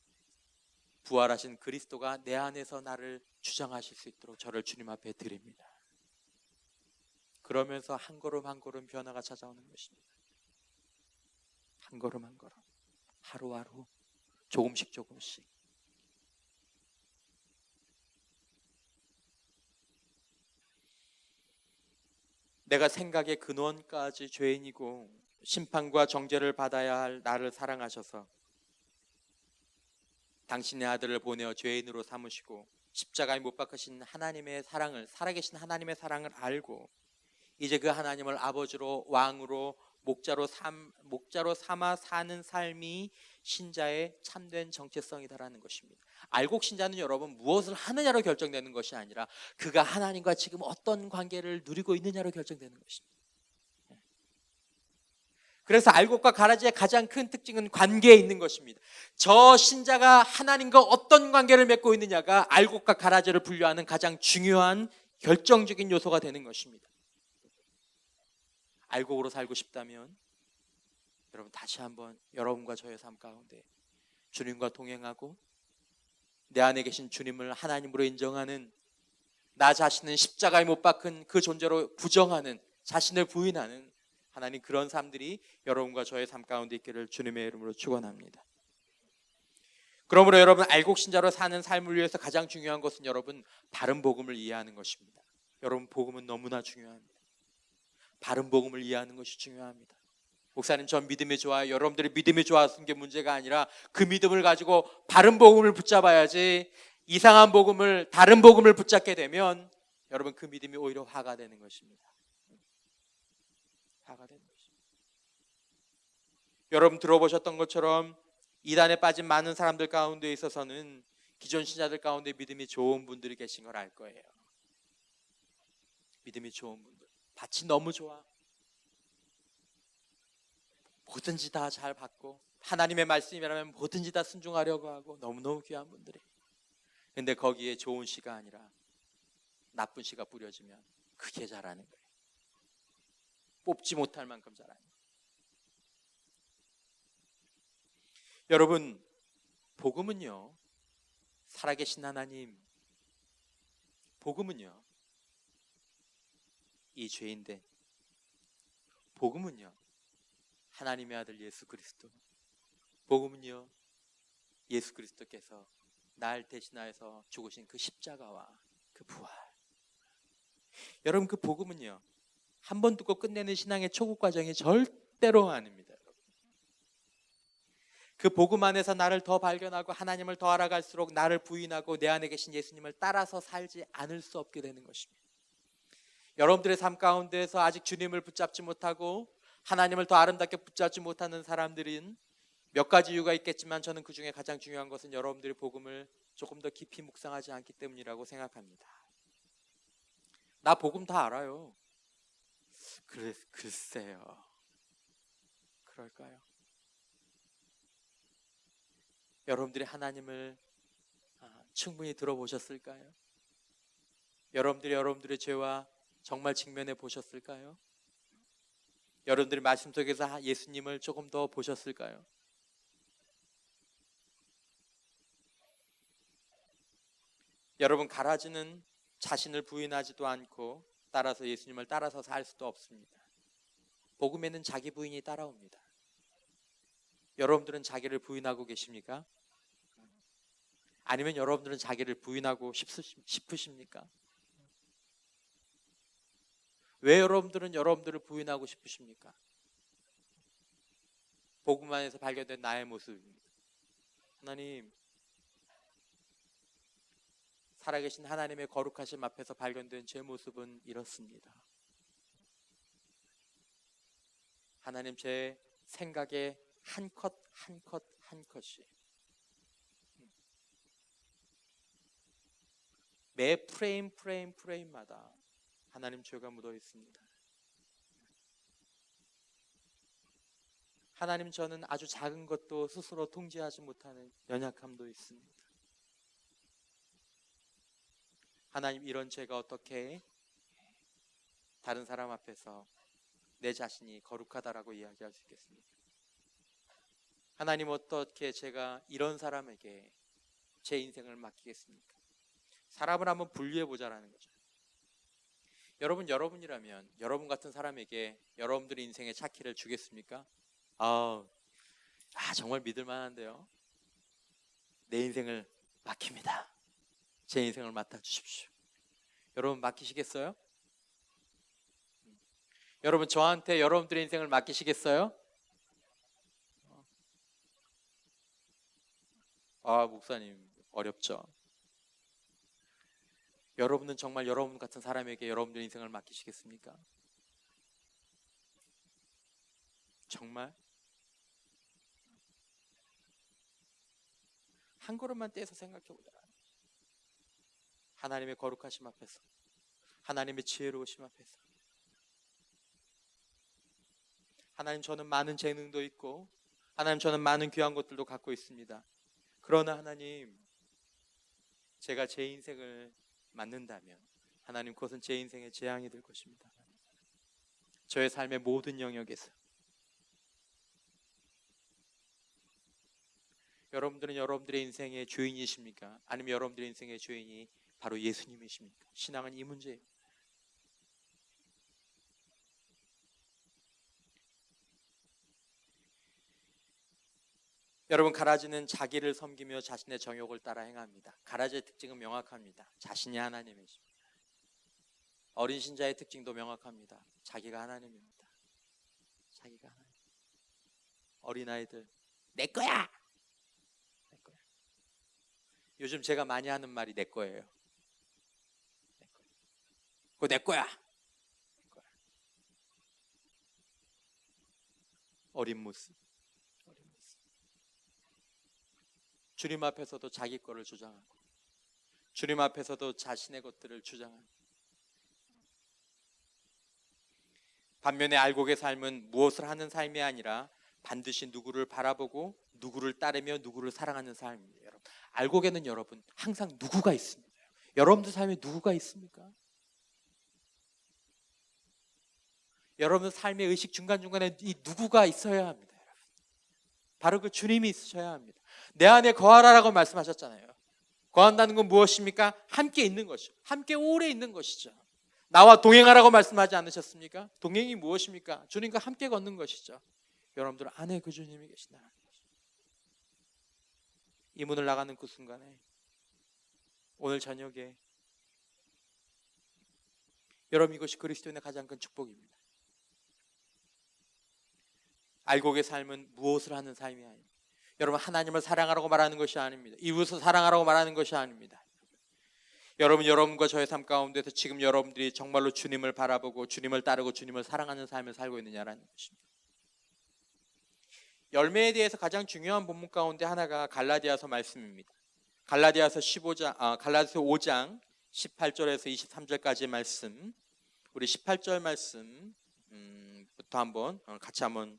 Speaker 1: 부활하신 그리스도가 내 안에서 나를 주장하실 수 있도록 저를 주님 앞에 드립니다. 그러면서 한 걸음 한 걸음 변화가 찾아오는 것입니다. 한 걸음 한 걸음, 하루하루, 조금씩 조금씩. 내가 생각의 근원까지 죄인이고 심판과 정죄를 받아야 할 나를 사랑하셔서 당신의 아들을 보내어 죄인으로 삼으시고 십자가에 못 박으신 하나님의 사랑을, 살아계신 하나님의 사랑을 알고 이제 그 하나님을 아버지로, 왕으로, 목자로 삼아 사는 삶이 신자의 참된 정체성이다라는 것입니다. 알곡 신자는 여러분 무엇을 하느냐로 결정되는 것이 아니라 그가 하나님과 지금 어떤 관계를 누리고 있느냐로 결정되는 것입니다. 그래서 알곡과 가라지의 가장 큰 특징은 관계에 있는 것입니다. 저 신자가 하나님과 어떤 관계를 맺고 있느냐가 알곡과 가라지를 분류하는 가장 중요한 결정적인 요소가 되는 것입니다. 알곡으로 살고 싶다면 여러분 다시 한번 여러분과 저의 삶 가운데 주님과 동행하고 내 안에 계신 주님을 하나님으로 인정하는, 나 자신은 십자가에 못 박힌 그 존재로 부정하는, 자신을 부인하는 하나님, 그런 삶들이 여러분과 저의 삶 가운데 있기를 주님의 이름으로 축원합니다. 그러므로 여러분, 알곡 신자로 사는 삶을 위해서 가장 중요한 것은 여러분 바른 복음을 이해하는 것입니다. 여러분, 복음은 너무나 중요합니다. 바른 복음을 이해하는 것이 중요합니다. 목사님, 전 믿음이 좋아요. 여러분들이 믿음이 좋아서 게 문제가 아니라 그 믿음을 가지고 바른 복음을 붙잡아야지, 이상한 복음을, 다른 복음을 붙잡게 되면 여러분 그 믿음이 오히려 화가 되는 것입니다. 화가 되는 것입니다. 여러분 들어보셨던 것처럼 이단에 빠진 많은 사람들 가운데 있어서는 기존 신자들 가운데 믿음이 좋은 분들이 계신 걸 알 거예요. 믿음이 좋은 분들, 밭이 너무 좋아, 뭐든지 다 잘 받고 하나님의 말씀이라면 뭐든지 다 순종하려고 하고 너무너무 귀한 분들이, 근데 거기에 좋은 씨가 아니라 나쁜 씨가 뿌려지면 그게 자라는 거예요. 뽑지 못할 만큼 자라는 거예요. 여러분, 복음은요, 살아계신 하나님, 복음은요 이 죄인된, 복음은요 하나님의 아들 예수 그리스도, 복음은요 예수 그리스도께서 날 대신하여서 죽으신 그 십자가와 그 부활. 여러분, 그 복음은요 한 번 듣고 끝내는 신앙의 초급 과정이 절대로 아닙니다. 그 복음 안에서 나를 더 발견하고 하나님을 더 알아갈수록 나를 부인하고 내 안에 계신 예수님을 따라서 살지 않을 수 없게 되는 것입니다. 여러분들의 삶 가운데서 아직 주님을 붙잡지 못하고 하나님을 더 아름답게 붙잡지 못하는 사람들은 몇 가지 이유가 있겠지만 저는 그 중에 가장 중요한 것은 여러분들이 복음을 조금 더 깊이 묵상하지 않기 때문이라고 생각합니다. 나 복음 다 알아요. 글쎄요, 그럴까요? 여러분들이 하나님을 충분히 들어보셨을까요? 여러분들이 여러분들의 죄와 정말 직면해 보셨을까요? 여러분들이 말씀 속에서 예수님을 조금 더 보셨을까요? 여러분, 가라지는 자신을 부인하지도 않고 따라서 예수님을 따라서 살 수도 없습니다. 복음에는 자기 부인이 따라옵니다. 여러분들은 자기를 부인하고 계십니까? 아니면 여러분들은 자기를 부인하고 싶으십니까? 왜 여러분들은 여러분들을 부인하고 싶으십니까? 복음 안에서 발견된 나의 모습입니다. 하나님, 살아계신 하나님의 거룩하심 앞에서 발견된 제 모습은 이렇습니다. 하나님, 제 생각의 한 컷 한 컷 한 컷이 매 프레임마다 하나님 죄가 묻어 있습니다. 하나님, 저는 아주 작은 것도 스스로 통제하지 못하는 연약함도 있습니다. 하나님, 이런 죄가 어떻게 다른 사람 앞에서 내 자신이 거룩하다라고 이야기할 수 있겠습니까? 하나님, 어떻게 제가 이런 사람에게 제 인생을 맡기겠습니까? 사람을 한번 분류해 보자라는 거죠. 여러분이라면 여러분 같은 사람에게 여러분들의 인생의 차키를 주겠습니까? 정말 믿을 만한데요. 내 인생을 맡깁니다. 제 인생을 맡아 주십시오. 여러분 맡기시겠어요? 여러분 저한테 여러분들의 인생을 맡기시겠어요? 목사님 어렵죠. 여러분은 정말 여러분 같은 사람에게 여러분들의 인생을 맡기시겠습니까? 정말? 한 걸음만 떼서 생각해보자. 하나님의 거룩하심 앞에서, 하나님의 지혜로우심 앞에서, 하나님, 저는 많은 재능도 있고 하나님, 저는 많은 귀한 것들도 갖고 있습니다. 그러나 하나님, 제가 제 인생을 맡는다면 하나님, 그것은 제 인생의 재앙이 될 것입니다. 저의 삶의 모든 영역에서 여러분들은 여러분들의 인생의 주인이십니까? 아니면 여러분들의 인생의 주인이 바로 예수님이십니까? 신앙은 이 문제예요. 여러분, 가라지는 자기를 섬기며 자신의 정욕을 따라 행합니다. 가라지의 특징은 명확합니다. 자신이 하나님이십니다. 어린 신자의 특징도 명확합니다. 자기가 하나님입니다. 자기가 하나님. 어린아이들, 내 거야! 내 거야. 요즘 제가 많이 하는 말이 내 거예요. 내 거야. 그거 내 거야! 내 거야. 어린 모습. 주님 앞에서도 자기 거를 주장하고 주님 앞에서도 자신의 것들을 주장하고, 반면에 알곡의 삶은 무엇을 하는 삶이 아니라 반드시 누구를 바라보고 누구를 따르며 누구를 사랑하는 삶입니다. 여러분, 알곡에는 여러분 항상 누구가 있습니다. 여러분들 삶에 누구가 있습니까? 여러분 삶의 의식 중간중간에 이 누구가 있어야 합니다. 여러분, 바로 그 주님이 있으셔야 합니다. 내 안에 거하라라고 말씀하셨잖아요. 거한다는 건 무엇입니까? 함께 있는 것이죠. 함께 오래 있는 것이죠. 나와 동행하라고 말씀하지 않으셨습니까? 동행이 무엇입니까? 주님과 함께 걷는 것이죠. 여러분들 안에 그 주님이 계신다는 것이죠. 이 문을 나가는 그 순간에, 오늘 저녁에 여러분, 이것이 그리스도인의 가장 큰 축복입니다. 알곡의 삶은 무엇을 하는 삶이 아닙니다. 여러분, 하나님을 사랑하라고 말하는 것이 아닙니다. 이웃을 사랑하라고 말하는 것이 아닙니다. 여러분과 저의 삶 가운데서 지금 여러분들이 정말로 주님을 바라보고 주님을 따르고 주님을 사랑하는 삶을 살고 있느냐라는 것입니다. 열매에 대해서 가장 중요한 본문 가운데 하나가 갈라디아서 말씀입니다. 갈라디아서 5장 18절에서 23절까지의 말씀, 우리 18절 말씀 부터 같이 한번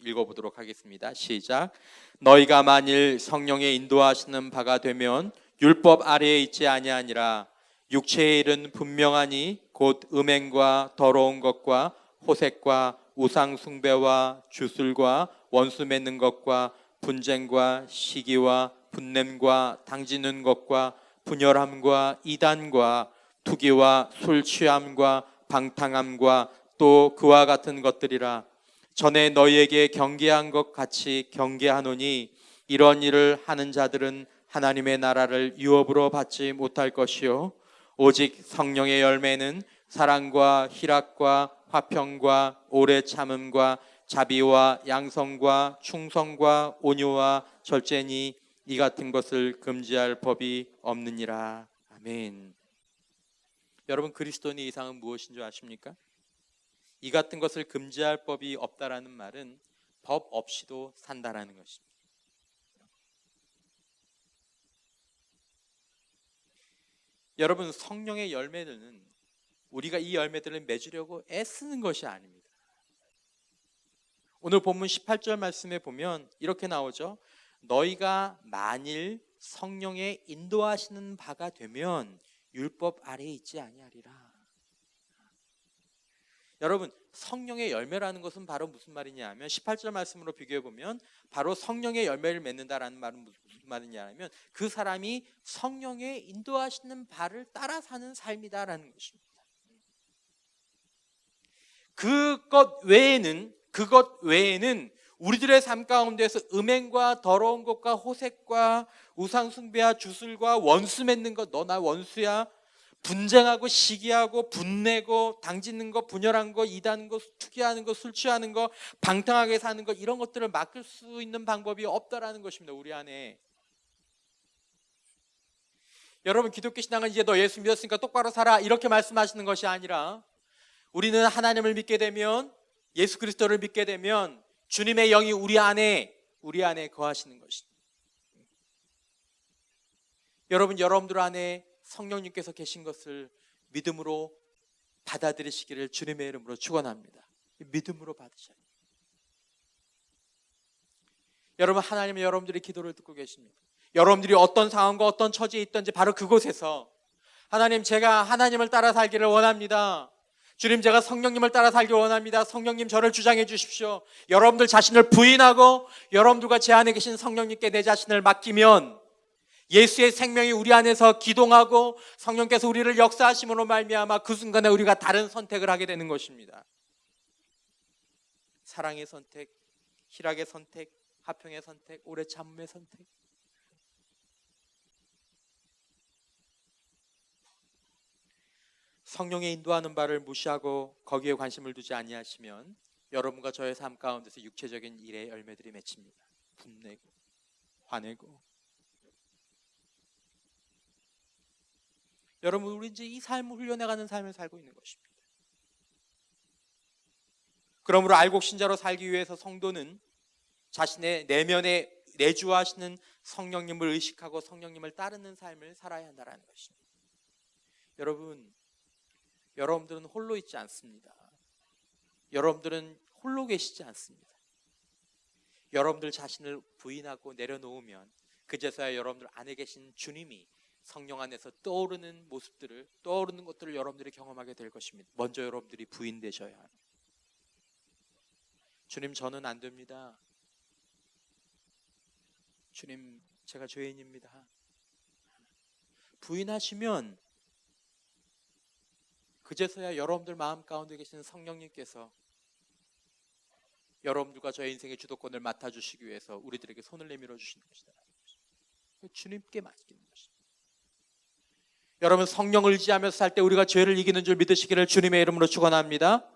Speaker 1: 읽어보도록 하겠습니다. 시작. 너희가 만일 성령의 인도하시는 바가 되면 율법 아래에 있지 아니하니라. 육체의 일은 분명하니 곧 음행과 더러운 것과 호색과 우상 숭배와 주술과 원수 맺는 것과 분쟁과 시기와 분냄과 당지는 것과 분열함과 이단과 투기와 술 취함과 방탕함과 또 그와 같은 것들이라. 전에 너희에게 경계한 것 같이 경계하노니 이런 일을 하는 자들은 하나님의 나라를 유업으로 받지 못할 것이요 오직 성령의 열매는 사랑과 희락과 화평과 오래 참음과 자비와 양성과 충성과 온유와 절제니 이 같은 것을 금지할 법이 없느니라. 아멘. 여러분, 그리스도인의 이상은 무엇인 줄 아십니까? 이 같은 것을 금지할 법이 없다라는 말은 법 없이도 산다라는 것입니다. 여러분, 성령의 열매는 우리가 이 열매들을 맺으려고 애쓰는 것이 아닙니다. 오늘 본문 18절 말씀에 보면 이렇게 나오죠. 너희가 만일 성령의 인도하시는 바가 되면 율법 아래에 있지 아니하리라. 여러분, 성령의 열매라는 것은 바로 무슨 말이냐 하면 18절 말씀으로 비교해 보면 바로 성령의 열매를 맺는다라는 말은 무슨 말이냐 하면 그 사람이 성령의 인도하시는 바를 따라 사는 삶이다라는 것입니다. 그것 외에는 우리들의 삶 가운데서 음행과 더러운 것과 호색과 우상 숭배와 주술과 원수 맺는 것, 너 나 원수야, 분쟁하고 시기하고 분내고 당짓는 거, 분열한 거, 이단 거, 투기하는 거, 술 취하는 거, 방탕하게 사는 거, 이런 것들을 막을 수 있는 방법이 없다라는 것입니다. 우리 안에. 여러분, 기독교 신앙은 이제 너 예수 믿었으니까 똑바로 살아 이렇게 말씀하시는 것이 아니라 우리는 하나님을 믿게 되면, 예수 그리스도를 믿게 되면 주님의 영이 우리 안에 거하시는 것입니다. 여러분들 안에 성령님께서 계신 것을 믿음으로 받아들이시기를 주님의 이름으로 축원합니다. 믿음으로 받으셔야 돼요. 여러분, 하나님은 여러분들의 기도를 듣고 계십니다. 여러분들이 어떤 상황과 어떤 처지에 있든지 바로 그곳에서 하나님, 제가 하나님을 따라 살기를 원합니다. 주님, 제가 성령님을 따라 살기 원합니다. 성령님, 저를 주장해 주십시오. 여러분들 자신을 부인하고 여러분들과 제 안에 계신 성령님께 내 자신을 맡기면 예수의 생명이 우리 안에서 기동하고 성령께서 우리를 역사하심으로 말미암아 그 순간에 우리가 다른 선택을 하게 되는 것입니다. 사랑의 선택, 희락의 선택, 화평의 선택, 오래 참음의 선택. 성령의 인도하는 바를 무시하고 거기에 관심을 두지 아니하시면 여러분과 저의 삶 가운데서 육체적인 일의 열매들이 맺힙니다. 분내고 화내고. 여러분, 우리 이제 이 삶을 훈련해가는 삶을 살고 있는 것입니다. 그러므로 알곡 신자로 살기 위해서 성도는 자신의 내면에 내주하시는 성령님을 의식하고 성령님을 따르는 삶을 살아야 한다는 것입니다. 여러분들은 홀로 있지 않습니다. 여러분들은 홀로 계시지 않습니다. 여러분들 자신을 부인하고 내려놓으면 그제서야 여러분들 안에 계신 주님이 성령 안에서 떠오르는 모습들을, 떠오르는 것들을 여러분들이 경험하게 될 것입니다. 먼저 여러분들이 부인되셔야 합니다. 주님, 저는 안 됩니다. 주님, 제가 죄인입니다. 부인하시면 그제서야 여러분들 마음 가운데 계시는 성령님께서 여러분들과 저의 인생의 주도권을 맡아주시기 위해서 우리들에게 손을 내밀어 주시는 것이다. 주님께 맡기는 것입니다. 여러분, 성령을 의지하면서 살 때 우리가 죄를 이기는 줄 믿으시기를 주님의 이름으로 축원합니다.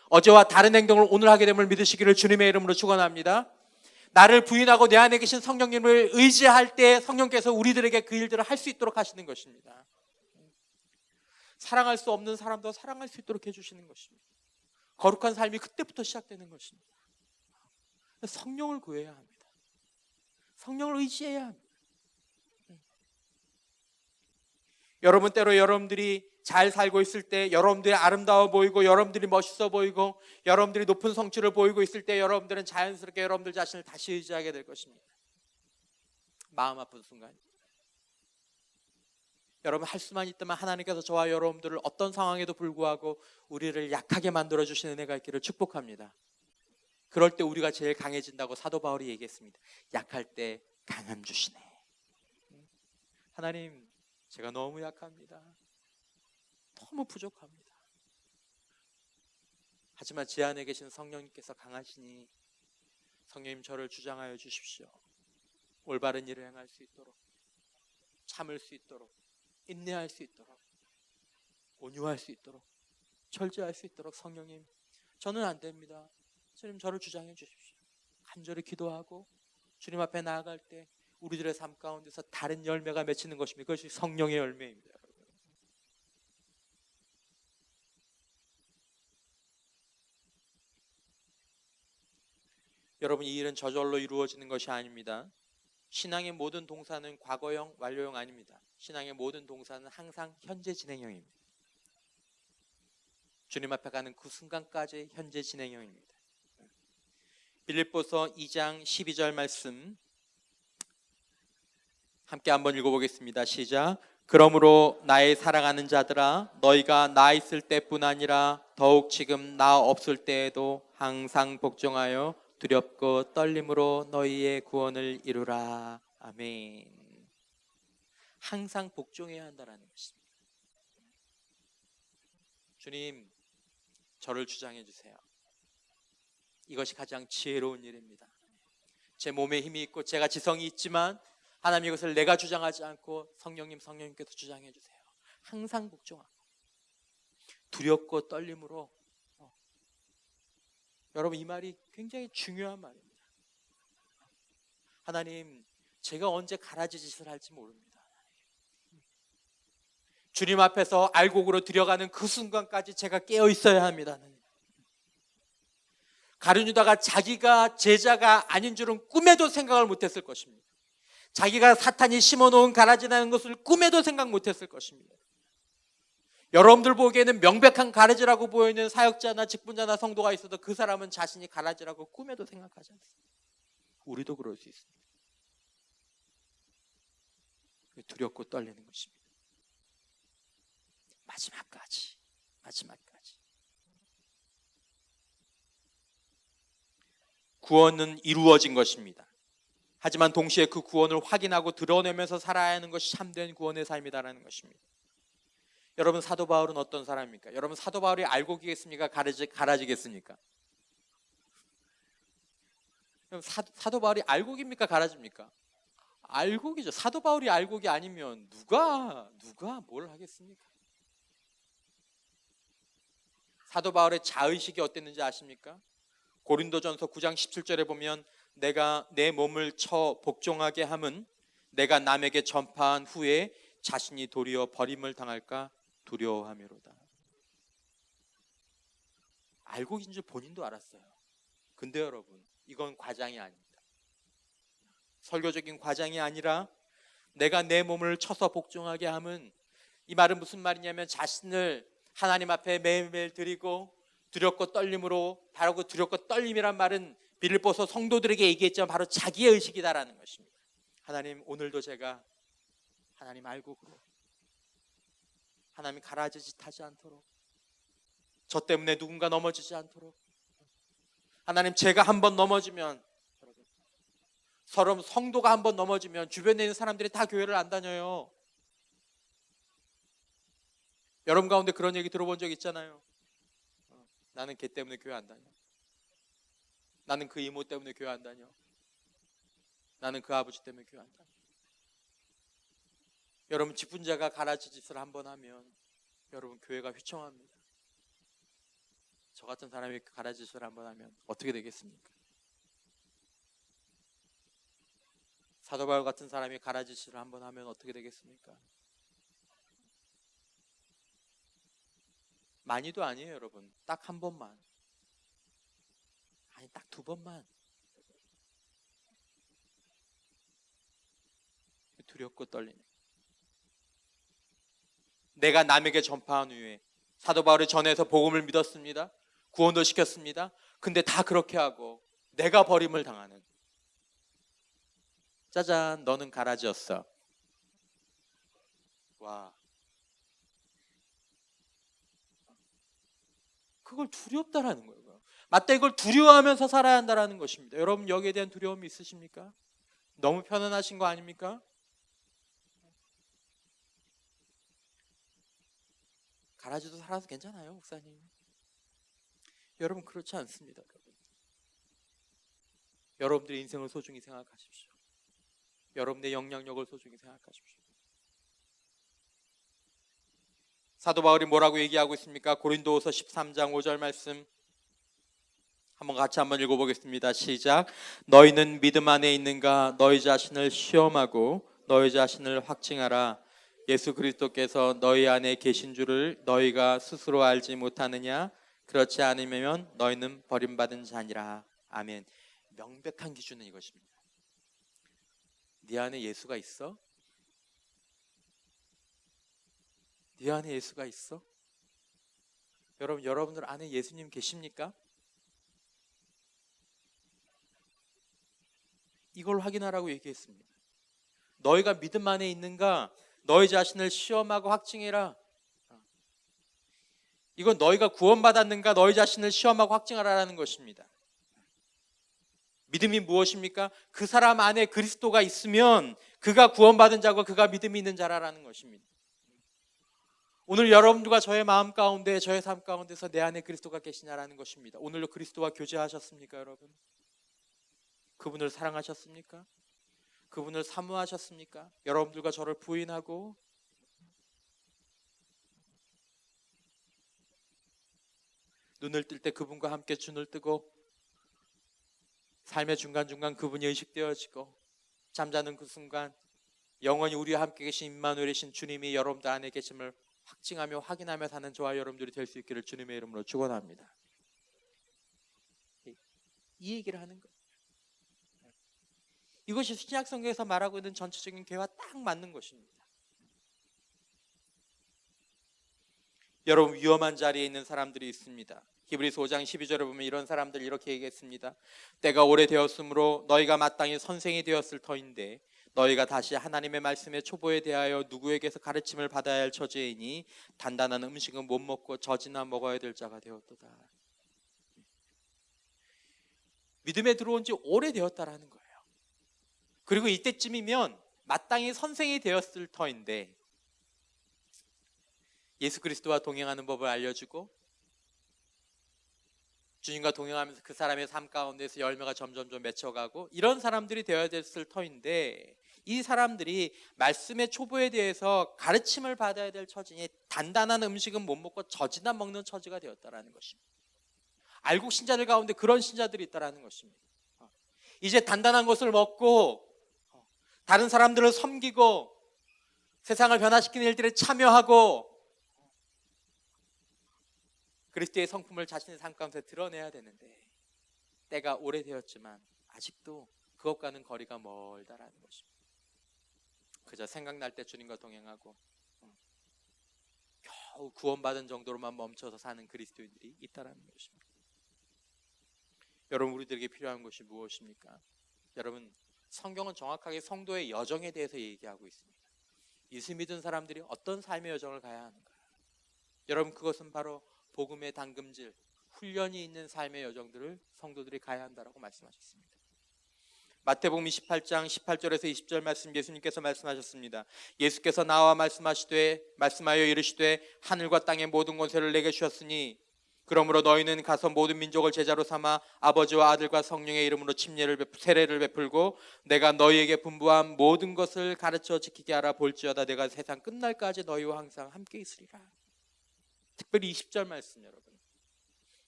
Speaker 1: 어제와 다른 행동을 오늘 하게 됨을 믿으시기를 주님의 이름으로 축원합니다. 나를 부인하고 내 안에 계신 성령님을 의지할 때 성령께서 우리들에게 그 일들을 할 수 있도록 하시는 것입니다. 사랑할 수 없는 사람도 사랑할 수 있도록 해주시는 것입니다. 거룩한 삶이 그때부터 시작되는 것입니다. 성령을 구해야 합니다. 성령을 의지해야 합니다. 여러분, 때로 여러분들이 잘 살고 있을 때, 여러분들이 아름다워 보이고 여러분들이 멋있어 보이고 여러분들이 높은 성취를 보이고 있을 때 여러분들은 자연스럽게 여러분들 자신을 다시 의지하게 될 것입니다. 마음 아픈 순간, 여러분, 할 수만 있다면 하나님께서 저와 여러분들을 어떤 상황에도 불구하고 우리를 약하게 만들어 주시는 은혜가 있기를 축복합니다. 그럴 때 우리가 제일 강해진다고 사도 바울이 얘기했습니다. 약할 때 강함 주시네. 하나님, 제가 너무 약합니다. 너무 부족합니다. 하지만 제 안에 계신 성령님께서 강하시니 성령님, 저를 주장하여 주십시오. 올바른 일을 행할 수 있도록, 참을 수 있도록, 인내할 수 있도록, 온유할 수 있도록 절제할 수 있도록 성령님, 저는 안 됩니다. 주님 저를 주장해 주십시오. 간절히 기도하고 주님 앞에 나아갈 때 우리들의 삶 가운데서 다른 열매가 맺히는 것입니다. 그것이 성령의 열매입니다. 여러분, 이 일은 저절로 이루어지는 것이 아닙니다. 신앙의 모든 동사는 과거형, 완료형 아닙니다. 신앙의 모든 동사는 항상 현재 진행형입니다. 주님 앞에 가는 그 순간까지 현재 진행형입니다. 빌립보서 2장 12절 말씀 함께 한번 읽어보겠습니다. 시작. 그러므로 나의 사랑하는 자들아, 너희가 나 있을 때뿐 아니라 더욱 지금 나 없을 때에도 항상 복종하여 두렵고 떨림으로 너희의 구원을 이루라. 아멘. 항상 복종해야 한다는 것입니다. 주님, 저를 주장해 주세요. 이것이 가장 지혜로운 일입니다. 제 몸에 힘이 있고 제가 지성이 있지만 하나님, 이것을 내가 주장하지 않고 성령님께서 주장해 주세요. 항상 복종하고 두렵고 떨림으로. 여러분, 이 말이 굉장히 중요한 말입니다. 하나님, 제가 언제 가라지 짓을 할지 모릅니다. 주님 앞에서 알곡으로 들여가는 그 순간까지 제가 깨어 있어야 합니다. 가룟 유다가 자기가 제자가 아닌 줄은 꿈에도 생각을 못했을 것입니다. 자기가 사탄이 심어놓은 가라지라는 것을 꿈에도 생각 못했을 것입니다. 여러분들 보기에는 명백한 가라지라고 보이는 사역자나 직분자나 성도가 있어도 그 사람은 자신이 가라지라고 꿈에도 생각하지 않습니다. 우리도 그럴 수 있습니다. 두렵고 떨리는 것입니다. 마지막까지. 구원은 이루어진 것입니다. 하지만 동시에 그 구원을 확인하고 드러내면서 살아야 하는 것이 참된 구원의 삶이다라는 것입니다. 여러분, 사도 바울은 어떤 사람입니까? 여러분, 사도 바울이 알곡이겠습니까? 가라지겠습니까? 사도 바울이 알곡입니까? 가라지입니까? 알곡이죠. 사도 바울이 알곡이 아니면 누가 뭘 하겠습니까? 사도 바울의 자의식이 어땠는지 아십니까? 고린도전서 9장 17절에 보면 내가 내 몸을 쳐 복종하게 함은 내가 남에게 전파한 후에 자신이 도리어 버림을 당할까 두려워함이로다. 알곡인 줄 본인도 알았어요. 근데 여러분, 이건 과장이 아닙니다. 설교적인 과장이 아니라 내가 내 몸을 쳐서 복종하게 함은, 이 말은 무슨 말이냐면 자신을 하나님 앞에 매일매일 드리고 두렵고 떨림으로, 바로 두렵고 떨림이란 말은 빌립보서 성도들에게 얘기했지만 바로 자기의 의식이다라는 것입니다. 하나님, 오늘도 제가 하나님 알곡으로, 하나님 가라지 짓 하지 않도록, 저 때문에 누군가 넘어지지 않도록, 하나님, 제가 한번 넘어지면, 서로 성도가 한번 넘어지면 주변에 있는 사람들이 다 교회를 안 다녀요. 여러분 가운데 그런 얘기 들어본 적 있잖아요. 나는 걔 때문에 교회 안 다녀. 나는 그 이모 때문에 교회 안 다녀. 나는 그 아버지 때문에 교회 안 다녀. 여러분, 직분자가 가라지 짓을 한번 하면 여러분, 교회가 휘청합니다. 저 같은 사람이 가라지 짓을 한번 하면 어떻게 되겠습니까? 사도 바울 같은 사람이 가라지 짓을 한번 하면 어떻게 되겠습니까? 많이도 아니에요, 여러분. 딱 한 번만, 아니 딱 두 번만. 두렵고 떨리네. 내가 남에게 전파한 후에, 사도 바울이 전해서 복음을 믿었습니다. 구원도 시켰습니다. 근데 다 그렇게 하고 내가 버림을 당하는, 짜잔, 너는 가라지였어. 와, 그걸 두렵다라는 거예요. 맞다, 이걸 두려워하면서 살아야 한다는 것입니다. 여러분, 여기에 대한 두려움이 있으십니까? 너무 편안하신 거 아닙니까? 가라지도 살아서 괜찮아요, 목사님. 여러분, 그렇지 않습니다. 여러분들의 인생을 소중히 생각하십시오. 여러분의 영향력을 소중히 생각하십시오. 사도 바울이 뭐라고 얘기하고 있습니까? 고린도후서 13장 5절 말씀 한번 같이 한번 읽어보겠습니다. 시작. 너희는 믿음 안에 있는가? 너희 자신을 시험하고 너희 자신을 확증하라. 예수 그리스도께서 너희 안에 계신 줄을 너희가 스스로 알지 못하느냐? 그렇지 않으면 너희는 버림받은 자니라. 아멘. 명백한 기준은 이것입니다. 네 안에 예수가 있어? 네 안에 예수가 있어? 여러분들 안에 예수님 계십니까? 이걸 확인하라고 얘기했습니다. 너희가 믿음 안에 있는가? 너희 자신을 시험하고 확증해라. 이건 너희가 구원받았는가? 너희 자신을 시험하고 확증하라는 것입니다. 믿음이 무엇입니까? 그 사람 안에 그리스도가 있으면 그가 구원받은 자고 그가 믿음이 있는 자라는 것입니다. 오늘 여러분들과 저의 마음 가운데, 저의 삶 가운데서 내 안에 그리스도가 계시냐라는 것입니다. 오늘도 그리스도와 교제하셨습니까, 여러분? 그분을 사랑하셨습니까? 그분을 사모하셨습니까? 여러분들과 저를 부인하고 눈을 뜰 때 그분과 함께 눈을 뜨고 삶의 중간중간 그분이 의식되어지고 잠자는 그 순간 영원히 우리와 함께 계신 임마누엘이신 주님이 여러분들 안에 계심을 확증하며 확인하며 사는 저와 여러분들이 될 수 있기를 주님의 이름으로 축원합니다. 이 얘기를 하는 거예요. 이것이 신약 성경에서 말하고 있는 전체적인 계와 딱 맞는 것입니다. 여러분, 위험한 자리에 있는 사람들이 있습니다. 히브리서 5장 12절에 보면 이런 사람들 이렇게 얘기했습니다. 때가 오래되었으므로 너희가 마땅히 선생이 되었을 터인데 너희가 다시 하나님의 말씀의 초보에 대하여 누구에게서 가르침을 받아야 할 처지이니 단단한 음식은 못 먹고 젖이나 먹어야 될 자가 되었도다. 믿음에 들어온 지 오래되었다라는 거예요. 그리고 이때쯤이면 마땅히 선생이 되었을 터인데 예수 그리스도와 동행하는 법을 알려주고 주님과 동행하면서 그 사람의 삶 가운데서 열매가 점점점 맺혀가고 이런 사람들이 되어야 됐을 터인데 이 사람들이 말씀의 초보에 대해서 가르침을 받아야 될 처지니 단단한 음식은 못 먹고 젖이나 먹는 처지가 되었다라는 것입니다. 알곡 신자들 가운데 그런 신자들이 있다라는 것입니다. 이제 단단한 것을 먹고 다른 사람들을 섬기고 세상을 변화시키는 일들에 참여하고 그리스도의 성품을 자신의 삶 가운데 드러내야 되는데 때가 오래되었지만 아직도 그것과는 거리가 멀다라는 것입니다. 그저 생각날 때 주님과 동행하고 겨우 구원받은 정도로만 멈춰서 사는 그리스도인들이 있다라는 것입니다. 여러분, 우리들에게 필요한 것이 무엇입니까? 여러분, 성경은 정확하게 성도의 여정에 대해서 얘기하고 있습니다. 예수 믿은 사람들이 어떤 삶의 여정을 가야 하는가? 여러분, 그것은 바로 복음의 당금질, 훈련이 있는 삶의 여정들을 성도들이 가야 한다라고 말씀하셨습니다. 마태복음 28장 18절에서 20절 말씀 예수님께서 말씀하셨습니다. 예수께서 나와 말씀하여 이르시되 하늘과 땅의 모든 권세를 내게 주셨으니 그러므로 너희는 가서 모든 민족을 제자로 삼아 아버지와 아들과 성령의 이름으로 세례를 베풀고 내가 너희에게 분부한 모든 것을 가르쳐 지키게 하라. 볼지어다 내가 세상 끝날까지 너희와 항상 함께 있으리라. 특별히 20절 말씀 여러분.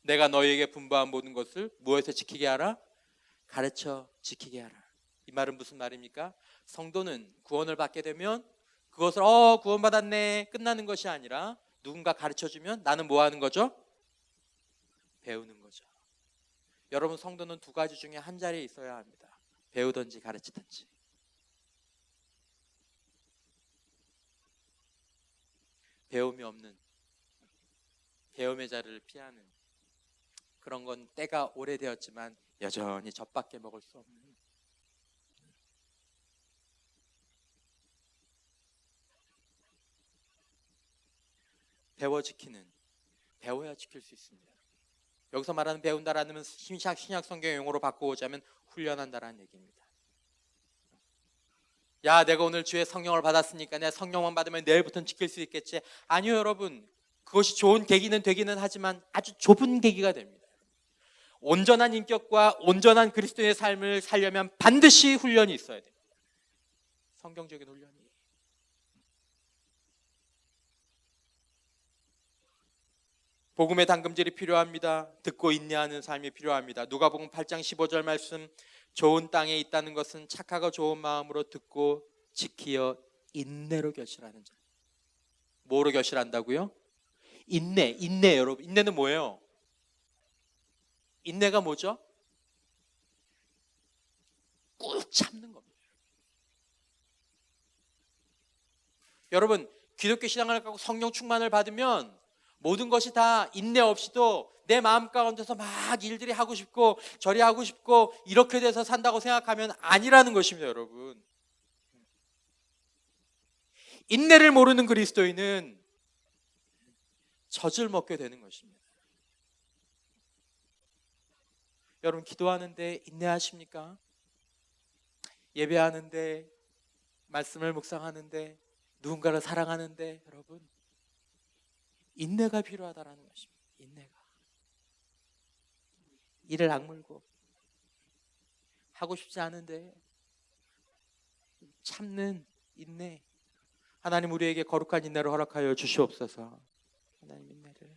Speaker 1: 내가 너희에게 분부한 모든 것을 무엇에서 지키게 하라? 가르쳐 지키게 하라. 이 말은 무슨 말입니까? 성도는 구원을 받게 되면 그것을 구원받았네 끝나는 것이 아니라 누군가 가르쳐주면 나는 뭐 하는 거죠? 배우는 거죠. 여러분, 성도는 두 가지 중에 한 자리에 있어야 합니다. 배우든지 가르치든지. 배움이 없는, 배움의 자리를 피하는 그런 건 때가 오래되었지만 여전히 젖밖에 먹을 수 없는 배워 지키는, 배워야 지킬 수 있습니다. 여기서 말하는 배운다라는 신약 성경 용어로 바꾸자면 훈련한다라는 얘기입니다. 야, 내가 오늘 주의 성령을 받았으니까 내가 성령만 받으면 내일부터는 지킬 수 있겠지. 아니요, 여러분. 그것이 좋은 계기는 되기는 하지만 아주 좁은 계기가 됩니다. 온전한 인격과 온전한 그리스도의 삶을 살려면 반드시 훈련이 있어야 됩니다. 성경적인 훈련이. 복음의 당금질이 필요합니다. 듣고 인내하는 삶이 필요합니다. 누가복음 8장 15절 말씀, 좋은 땅에 있다는 것은 착하고 좋은 마음으로 듣고 지키어 인내로 결실하는 자. 뭐로 결실한다고요? 인내 여러분. 인내는 뭐예요? 인내가 뭐죠? 꾹 참는 겁니다. 여러분, 기독교 신앙을 갖고 성령 충만을 받으면 모든 것이 다 인내 없이도 내 마음 가운데서 막 일들이 하고 싶고 저리 하고 싶고 이렇게 돼서 산다고 생각하면 아니라는 것입니다, 여러분. 인내를 모르는 그리스도인은 젖을 먹게 되는 것입니다. 여러분, 기도하는데 인내하십니까? 예배하는데, 말씀을 묵상하는데, 누군가를 사랑하는데, 여러분, 인내가 필요하다라는 것입니다. 인내가. 이를 악물고 하고 싶지 않은데 참는 인내. 하나님 우리에게 거룩한 인내를 허락하여 주시옵소서. 하나님 인내를.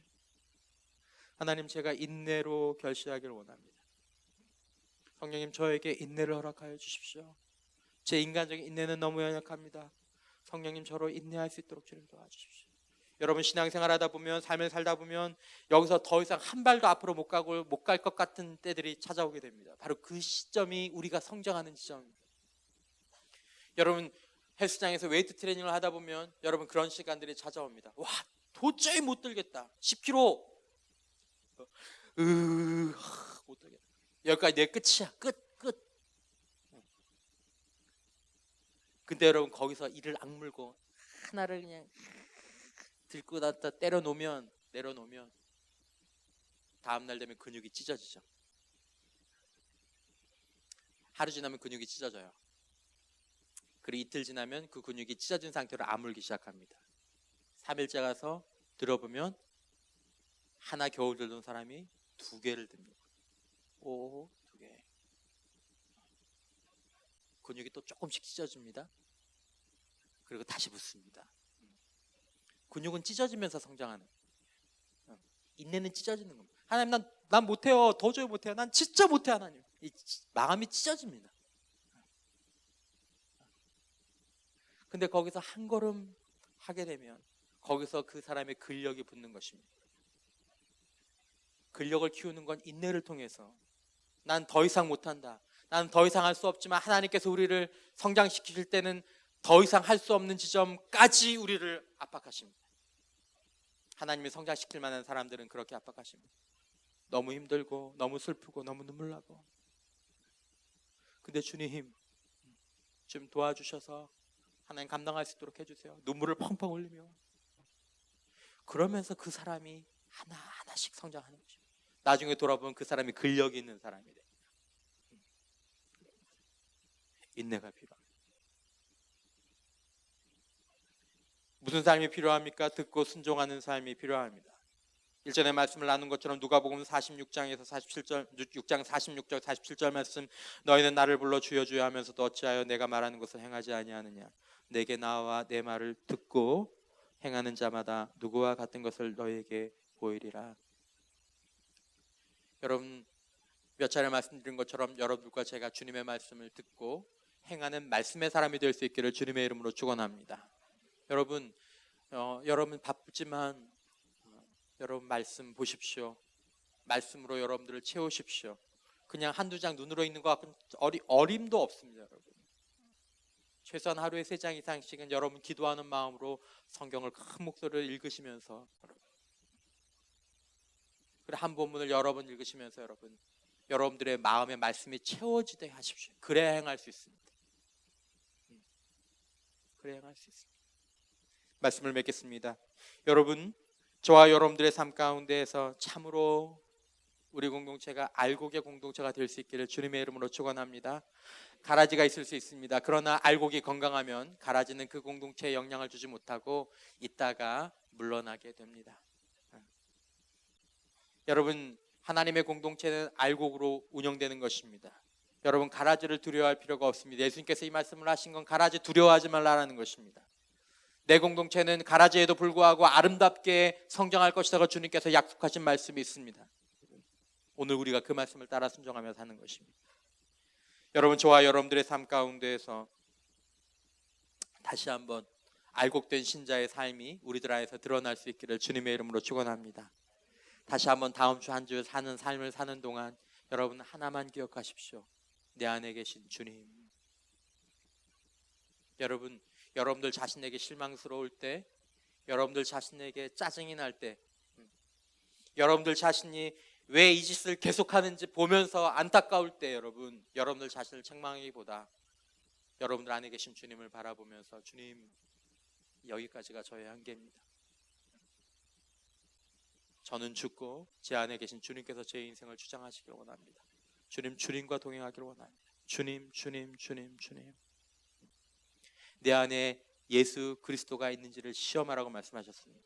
Speaker 1: 하나님 제가 인내로 결실하기를 원합니다. 성령님 저에게 인내를 허락하여 주십시오. 제 인간적인 인내는 너무 연약합니다. 성령님 저로 인내할 수 있도록 주님 도와주십시오. 여러분 신앙생활하다 보면 삶을 살다 보면 여기서 더 이상 한 발도 앞으로 못 갈 것 같은 때들이 찾아오게 됩니다. 바로 그 시점이 우리가 성장하는 시점입니다. 여러분 헬스장에서 웨이트 트레이닝을 하다 보면 여러분 그런 시간들이 찾아옵니다. 와 도저히 못 들겠다. 10kg 못 들겠다. 여기까지 내 끝이야. 끝. 근데 여러분 거기서 이를 악물고 하나를 그냥 들고 놨다 내려놓으면 다음날 되면 근육이 찢어지죠. 하루 지나면 근육이 찢어져요. 그리고 이틀 지나면 그 근육이 찢어진 상태로 아물기 시작합니다. 3일째 가서 들어보면 하나 겨우 들던 사람이 2개를 듭니다. 2개. 근육이 또 조금씩 찢어집니다. 그리고 다시 붙습니다. 근육은 찢어지면서 성장하는. 인내는 찢어지는 겁니다. 하나님 난 못해요. 도저히 못해요. 난 진짜 못해 하나님. 이 마음이 찢어집니다. 근데 거기서 한 걸음 하게 되면 거기서 그 사람의 근력이 붙는 것입니다. 근력을 키우는 건 인내를 통해서 난 더 이상 못한다. 나는 더 이상 할 수 없지만 하나님께서 우리를 성장시키실 때는 더 이상 할 수 없는 지점까지 우리를 압박하십니다. 하나님이 성장시킬 만한 사람들은 그렇게 압박하십니다. 너무 힘들고 너무 슬프고 너무 눈물 나고. 근데 주님 좀 도와주셔서 하나님 감당할 수 있도록 해주세요. 눈물을 펑펑 흘리며 그러면서 그 사람이 하나하나씩 성장하는 것입니다. 나중에 돌아보면 그 사람이 근력이 있는 사람이 돼요. 인내가 필요합니다. 무슨 삶이 필요합니까? 듣고 순종하는 삶이 필요합니다. 일전에 말씀을 나눈 것처럼 누가복음 46장에서 47절 6장 46절 47절 말씀 너희는 나를 불러 주여 주여 하면서도 어찌하여 내가 말하는 것을 행하지 아니하느냐 내게 나와 내 말을 듣고 행하는 자마다 누구와 같은 것을 너희에게 보이리라. 여러분 몇 차례 말씀드린 것처럼 여러분들과 제가 주님의 말씀을 듣고 행하는 말씀의 사람이 될 수 있기를 주님의 이름으로 축원합니다. 여러분 바쁘지만 여러분 말씀 보십시오. 말씀으로 여러분들을 채우십시오. 그냥 한두 장 눈으로 읽는 것 같은 어림도 없습니다. 여러분 최소한 하루에 3장 이상씩은 여러분 기도하는 마음으로 성경을 큰 목소리로 읽으시면서 그리고 한 본문을 여러 번 읽으시면서 여러분들의 마음의 말씀이 채워지게 하십시오. 그래야 행할 수 있습니다. 그래야 행할 수 있습니다. 말씀을 맺겠습니다. 여러분 저와 여러분들의 삶 가운데에서 참으로 우리 공동체가 알곡의 공동체가 될 수 있기를 주님의 이름으로 축원합니다. 가라지가 있을 수 있습니다. 그러나 알곡이 건강하면 가라지는 그 공동체에 영향을 주지 못하고 있다가 물러나게 됩니다. 여러분 하나님의 공동체는 알곡으로 운영되는 것입니다. 여러분 가라지를 두려워할 필요가 없습니다. 예수님께서 이 말씀을 하신 건 가라지 두려워하지 말라는 것입니다. 내 공동체는 가라지에도 불구하고 아름답게 성장할 것이라고 주님께서 약속하신 말씀이 있습니다. 오늘 우리가 그 말씀을 따라 순종하며 사는 것입니다. 여러분, 저와 여러분들의 삶 가운데에서 다시 한번 알곡된 신자의 삶이 우리들 안에서 드러날 수 있기를 주님의 이름으로 축원합니다. 다시 한번 다음 주 한 주 사는 삶을 사는 동안 여러분 하나만 기억하십시오. 내 안에 계신 주님. 여러분들 자신에게 실망스러울 때, 여러분들 자신에게 짜증이 날 때, 여러분들 자신이 왜 이 짓을 계속하는지 보면서 안타까울 때 여러분들 자신을 책망하기보다 여러분들 안에 계신 주님을 바라보면서 주님, 여기까지가 저의 한계입니다. 저는 죽고 제 안에 계신 주님께서 제 인생을 주장하시기를 원합니다. 주님과 동행하기를 원합니다. 주님. 내 안에 예수 그리스도가 있는지를 시험하라고 말씀하셨습니다.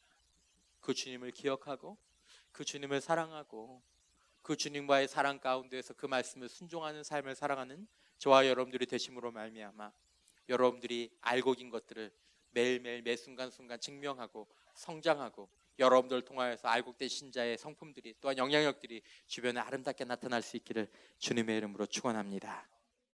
Speaker 1: 그 주님을 기억하고 그 주님을 사랑하고 그 주님과의 사랑 가운데에서 그 말씀을 순종하는 삶을 살아가는 저와 여러분들이 되심으로 말미암아 여러분들이 알곡인 것들을 매일매일 매 순간순간 증명하고 성장하고 여러분들을 통하여서 알곡된 신자의 성품들이 또한 영향력들이 주변에 아름답게 나타날 수 있기를 주님의 이름으로 축원합니다.